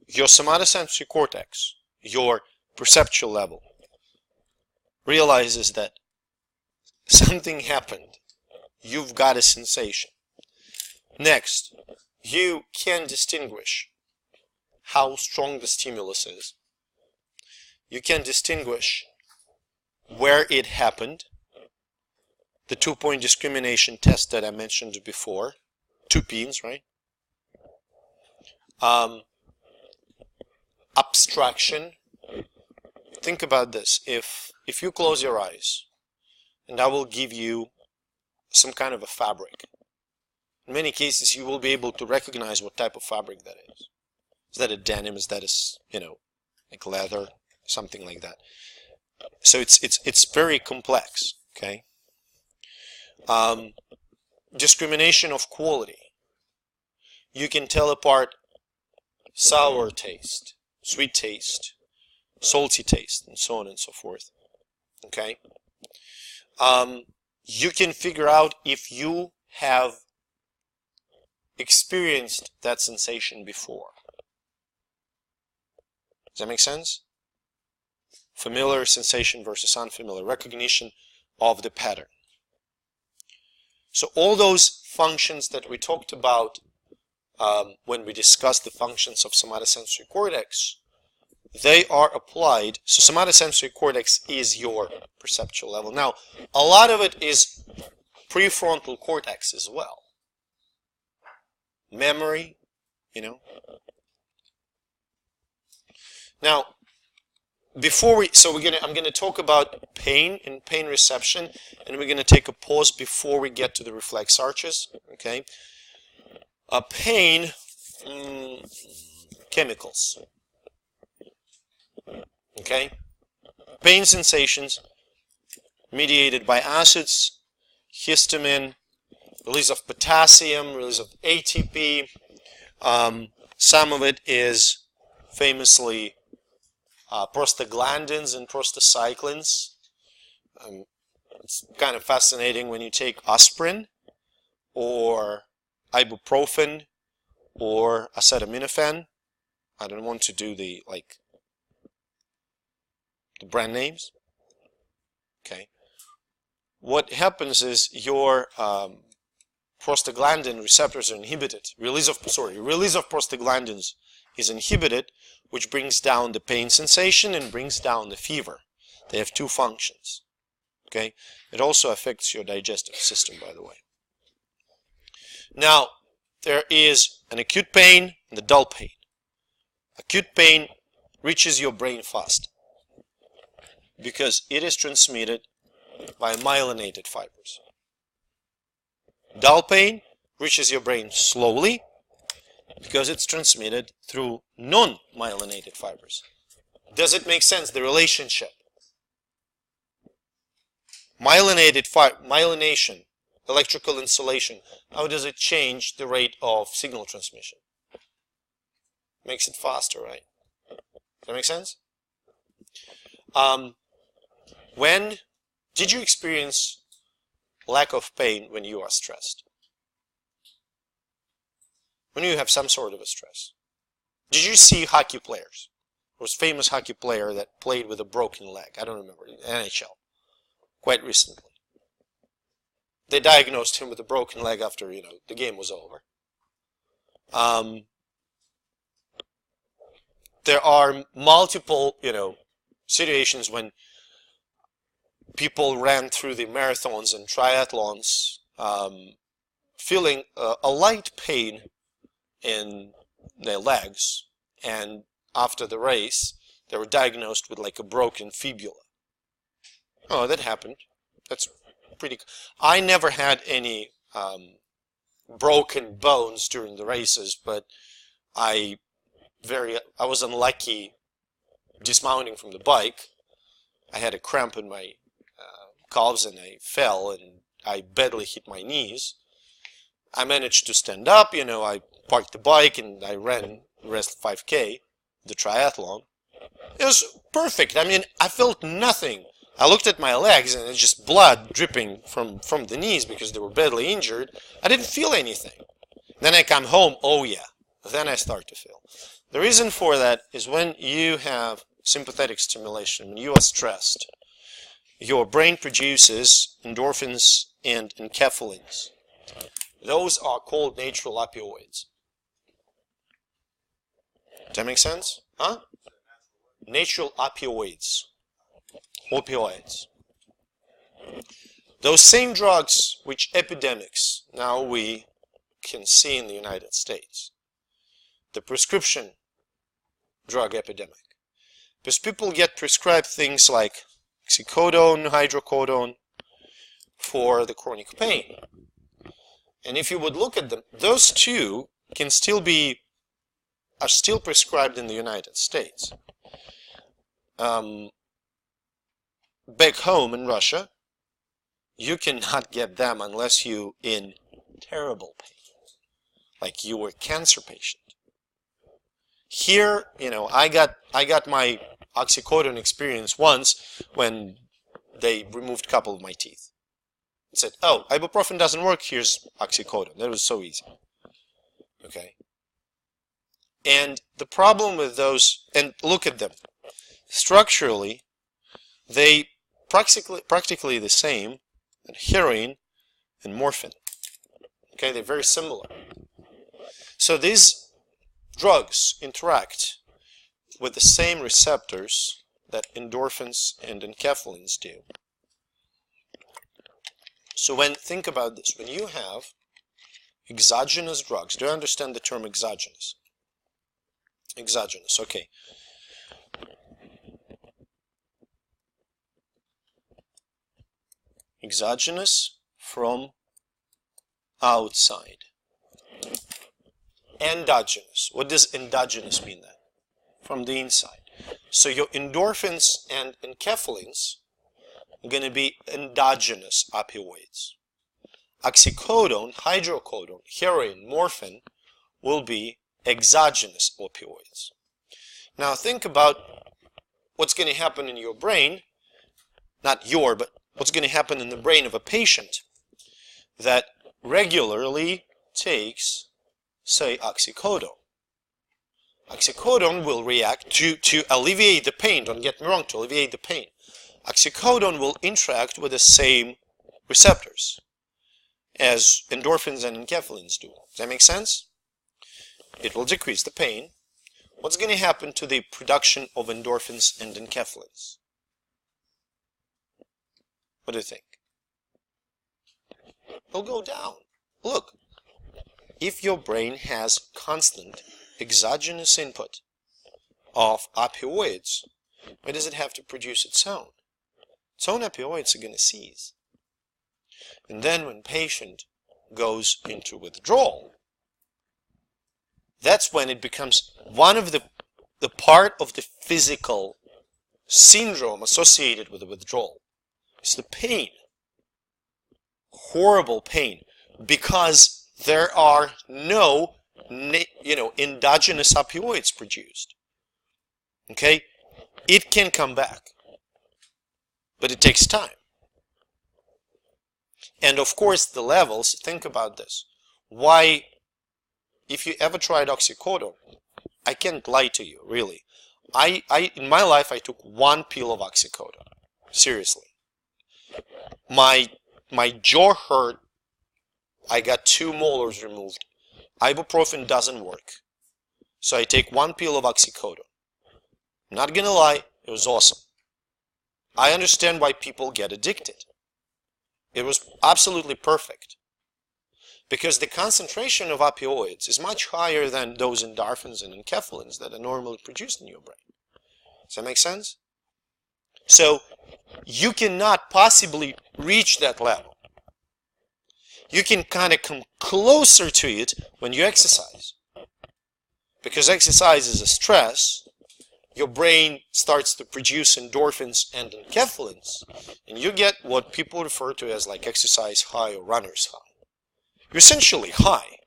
Your somatosensory cortex, your perceptual level, realizes that something happened. You've got a sensation. Next, you can distinguish how strong the stimulus is. You can distinguish where it happened. The 2-point discrimination test that I mentioned before. 2 pins, right? Abstraction. Think about this. If you close your eyes and I will give you some kind of a fabric, in many cases you will be able to recognize what type of fabric that is. Is that a denim? Is that like leather? Something like that. So it's very complex, okay? Discrimination of quality. You can tell apart sour taste, sweet taste, salty taste, and so on and so forth. Okay? You can figure out if you have experienced that sensation before. Does that make sense? Familiar sensation versus unfamiliar. Recognition of the pattern. So all those functions that we talked about when we discussed the functions of somatosensory cortex, they are applied. So somatosensory cortex is your perceptual level. Now, a lot of it is prefrontal cortex as well. memory, Now, I'm gonna talk about pain and pain reception, and we're gonna take a pause before we get to the reflex arches. Okay. Pain, chemicals. Okay. Pain sensations mediated by acids, histamine, release of potassium, release of ATP. Some of it is famously prostaglandins and prostacyclins. It's kind of fascinating when you take aspirin or ibuprofen or acetaminophen. I don't want to do the brand names. Okay. What happens is your prostaglandin receptors are inhibited. Release of prostaglandins is inhibited, which brings down the pain sensation and brings down the fever. They have two functions. Okay. It also affects your digestive system, by the way. Now, there is an acute pain and the dull pain. Acute pain reaches your brain fast because it is transmitted by myelinated fibers. Dull pain reaches your brain slowly because it's transmitted through non-myelinated fibers. Does it make sense, the relationship? Myelination, electrical insulation, how does it change the rate of signal transmission? Makes it faster, right? Does that make sense? When did you experience lack of pain when you are stressed? When you have some sort of a stress. Did you see hockey players? There was a famous hockey player that played with a broken leg. I don't remember. NHL. Quite recently. They diagnosed him with a broken leg after, the game was over. There are multiple, situations when people ran through the marathons and triathlons feeling a light pain in their legs, and after the race they were diagnosed with like a broken fibula. Oh, that happened. That's pretty. I never had any broken bones during the races, but I was unlucky dismounting from the bike. I had a cramp in my calves and I fell and I badly hit my knees. I managed to stand up, I parked the bike and I ran the rest 5K, the triathlon. It was perfect. I mean, I felt nothing. I looked at my legs and it's just blood dripping from the knees because they were badly injured. I didn't feel anything. Then I come home, oh yeah, then I start to feel. The reason for that is when you have sympathetic stimulation, when you are stressed, your brain produces endorphins and enkephalins. Those are called natural opioids. Does that make sense? Huh? Natural opioids. Opioids. Those same drugs which epidemics now we can see in the United States. The prescription drug epidemic. Because people get prescribed things like oxycodone, hydrocodone for the chronic pain. And if you would look at them, those two are still prescribed in the United States. Back home in Russia, you cannot get them unless you're in terrible pain, like you were a cancer patient. Here, I got my oxycodone experience once when they removed a couple of my teeth. It said, oh, ibuprofen doesn't work, here's oxycodone. That was so easy. Okay. And the problem with those, and look at them, structurally, they practically the same as heroin and morphine. Okay, they're very similar. So these drugs interact with the same receptors that endorphins and enkephalins do. So think about this, when you have Exogenous drugs. Do you understand the term exogenous? Exogenous, okay. Exogenous from outside. Endogenous. What does endogenous mean then? From the inside. So your endorphins and enkephalins are going to be endogenous opioids. Oxycodone, hydrocodone, heroin, morphine will be exogenous opioids. Now think about what's going to happen in your brain, not your, but what's going to happen in the brain of a patient that regularly takes, say, oxycodone. Oxycodone will react to alleviate the pain, don't get me wrong, to alleviate the pain. Oxycodone will interact with the same receptors as endorphins and enkephalins do. Does that make sense? It will decrease the pain. What's going to happen to the production of endorphins and enkephalins? What do you think? It'll go down. Look, if your brain has constant exogenous input of opioids, why does it have to produce its own? Its own opioids are going to cease. And then when patient goes into withdrawal, that's when it becomes one of the part of the physical syndrome associated with the withdrawal. It's the pain. Horrible pain. Because there are no endogenous opioids produced. Okay? It can come back. But it takes time. And of course the levels, think about this. Why, if you ever tried oxycodone, I can't lie to you, really. In my life I took 1 pill of oxycodone. Seriously. My jaw hurt. I got 2 molars removed. Ibuprofen doesn't work. So I take 1 pill of oxycodone. Not gonna lie, it was awesome. I understand why people get addicted. It was absolutely perfect. Because the concentration of opioids is much higher than those endorphins and enkephalins that are normally produced in your brain. Does that make sense? So you cannot possibly reach that level. You can kind of come closer to it when you exercise. Because exercise is a stress, your brain starts to produce endorphins and enkephalins, and you get what people refer to as like exercise high or runner's high. You're essentially high.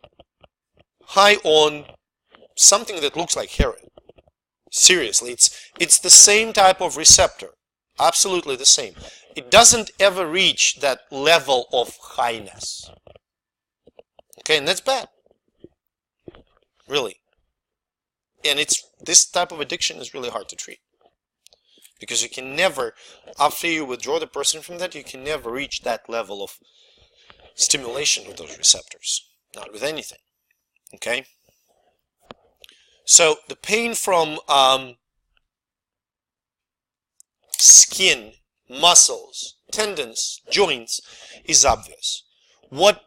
High on something that looks like heroin. Seriously, it's the same type of receptor. Absolutely the same. It doesn't ever reach that level of highness. Okay, and that's bad. Really. And this type of addiction is really hard to treat. Because you can never, after you withdraw the person from that, you can never reach that level of stimulation of those receptors. Not with anything. Okay? So the pain from skin, muscles, tendons, joints is obvious. What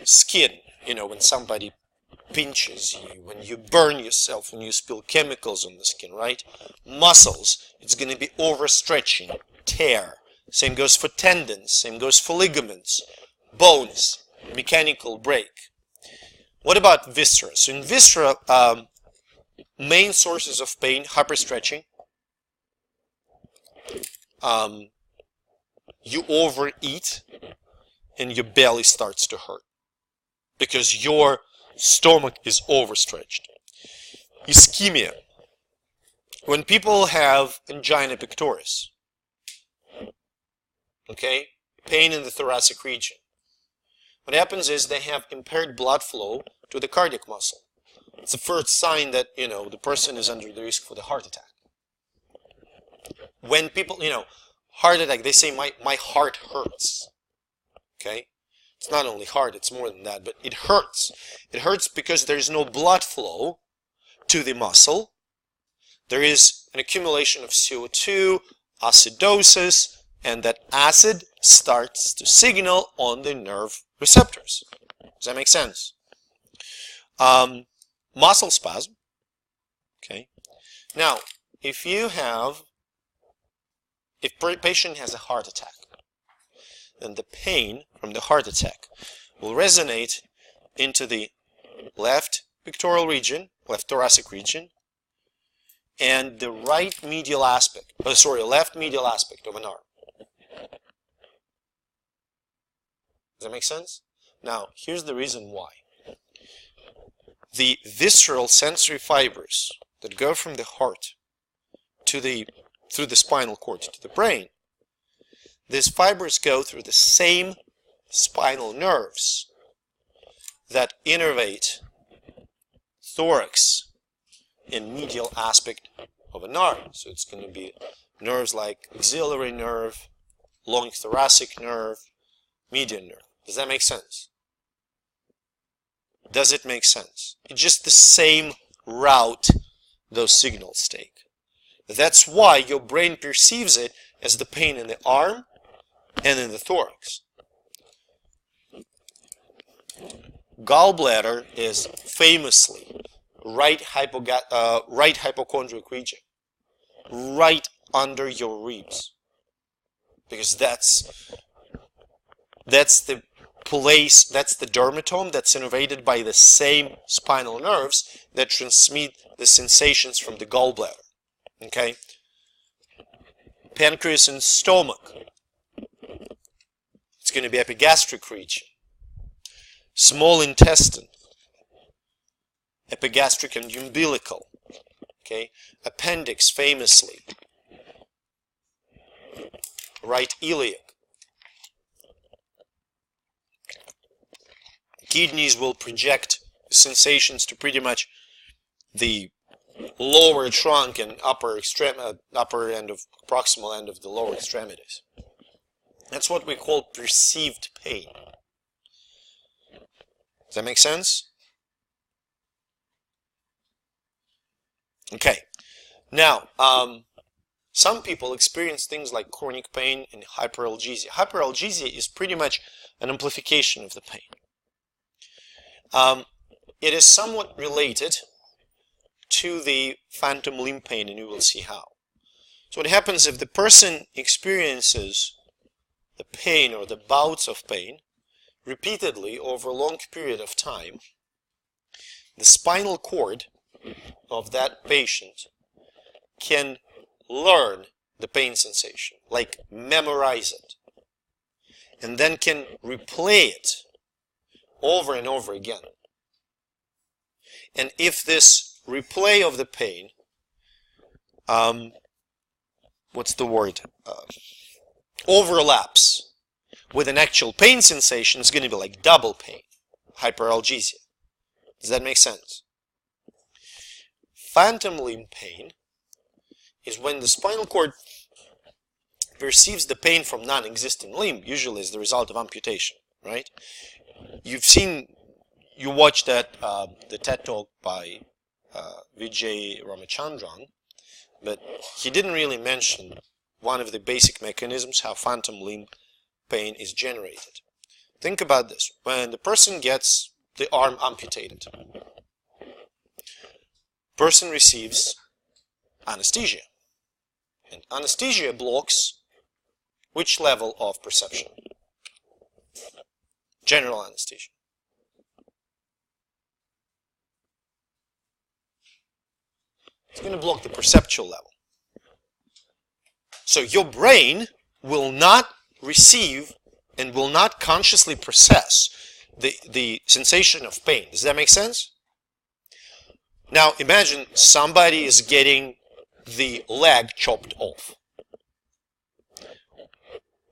skin, when somebody pinches you, when you burn yourself, when you spill chemicals on the skin, right? Muscles, it's going to be overstretching, tear. Same goes for tendons, same goes for ligaments, bones, mechanical break. What about viscera? So in viscera, main sources of pain, hyperstretching. You overeat and your belly starts to hurt because your stomach is overstretched. Ischemia. When people have angina pectoris, okay, pain in the thoracic region, what happens is they have impaired blood flow to the cardiac muscle. It's the first sign that, the person is under the risk for the heart attack. When people, heart attack, they say, my heart hurts. Okay? It's not only heart, it's more than that, but it hurts. It hurts because there's no blood flow to the muscle. There is an accumulation of CO2, acidosis, and that acid starts to signal on the nerve receptors. Does that make sense? Muscle spasm. Okay. Now, if patient has a heart attack, then the pain from the heart attack will resonate into the left pectoral region, left thoracic region, and the left medial aspect of an arm. Does that make sense? Now, here's the reason why. The visceral sensory fibers that go from the heart through the spinal cord to the brain, these fibers go through the same spinal nerves that innervate thorax and medial aspect of an arm. So it's going to be nerves like axillary nerve, long thoracic nerve, median nerve. Does that make sense? Does it make sense? It's just the same route those signals take. That's why your brain perceives it as the pain in the arm and in the thorax. Gallbladder is famously right hypochondriac region, right under your ribs, because that's the place, that's the dermatome that's innervated by the same spinal nerves that transmit the sensations from the gallbladder. Okay? Pancreas and stomach, it's going to be epigastric region. Small intestine, epigastric and umbilical. Okay? Appendix, famously, right iliac. Kidneys will project sensations to pretty much the lower trunk and upper end of proximal end of the lower extremities. That's what we call perceived pain. Does that make sense? Okay. Now, some people experience things like chronic pain and hyperalgesia. Hyperalgesia is pretty much an amplification of the pain. It is somewhat related to the phantom limb pain, and you will see how. So what happens if the person experiences the pain or the bouts of pain repeatedly over a long period of time, the spinal cord of that patient can learn the pain sensation, like memorize it, and then can replay it over and over again. And if this replay of the pain, overlaps with an actual pain sensation, it's going to be like double pain, hyperalgesia. Does that make sense? Phantom limb pain is when the spinal cord perceives the pain from non-existent limb, usually as the result of amputation, right? You watched that the TED Talk by Vijay Ramachandran, but he didn't really mention one of the basic mechanisms, how phantom limb pain is generated. Think about this. When the person gets the arm amputated, person receives anesthesia. And anesthesia blocks which level of perception? General anesthesia. It's going to block the perceptual level. So your brain will not receive and will not consciously process the sensation of pain. Does that make sense? Now imagine somebody is getting the leg chopped off.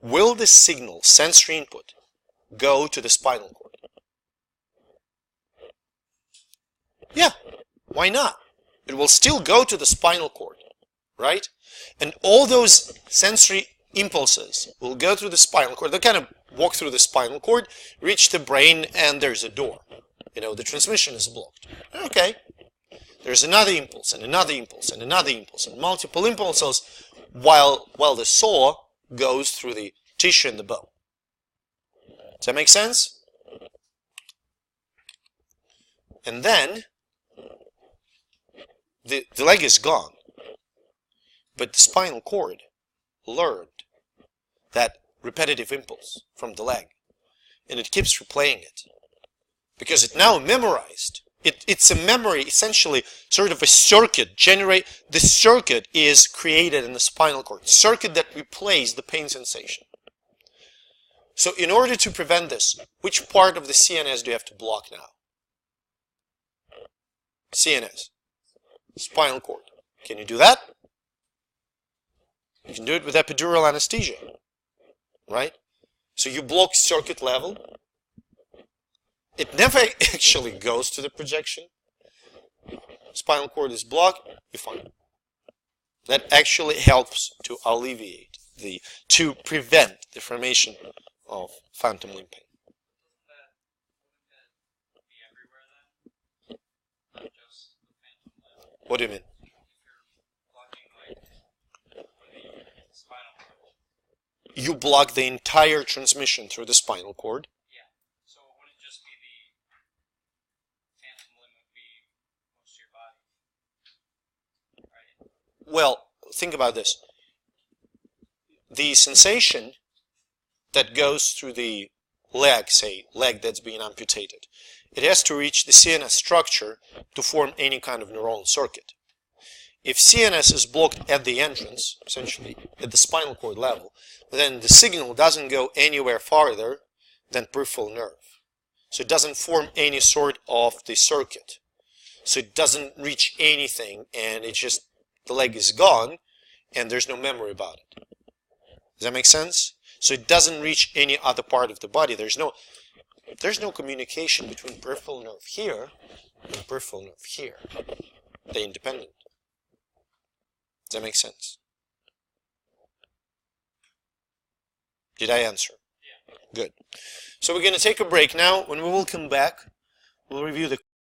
Will the signal, sensory input, go to the spinal cord? Yeah, why not? It will still go to the spinal cord, right? And all those sensory impulses will go through the spinal cord. They kind of walk through the spinal cord, reach the brain, and there's a door. The transmission is blocked. Okay. There's another impulse, and another impulse, and another impulse, and multiple impulses, while the saw goes through the tissue and the bone. Does that make sense? And then the leg is gone. But the spinal cord learned that repetitive impulse from the leg. And it keeps replaying it. Because it now memorized. It's a memory, essentially, sort of a circuit. The circuit is created in the spinal cord. Circuit that replays the pain sensation. So in order to prevent this, which part of the CNS do you have to block now? CNS. Spinal cord. Can you do that? You can do it with epidural anesthesia. Right? So you block circuit level. It never actually goes to the projection. Spinal cord is blocked, you're fine. That actually helps to alleviate to prevent the formation of phantom limb pain. What do you mean? You block the entire transmission through the spinal cord. Well, think about this. The sensation that goes through the leg, say, leg that's being amputated, it has to reach the CNS structure to form any kind of neuronal circuit. If CNS is blocked at the entrance, essentially at the spinal cord level, then the signal doesn't go anywhere farther than peripheral nerve. So it doesn't form any sort of the circuit. So it doesn't reach anything, and it just the leg is gone, and there's no memory about it. Does that make sense? So it doesn't reach any other part of the body. There's no communication between peripheral nerve here and peripheral nerve here. They're independent. Does that make sense? Did I answer? Yeah. Good. So we're going to take a break now. When we will come back, we'll review the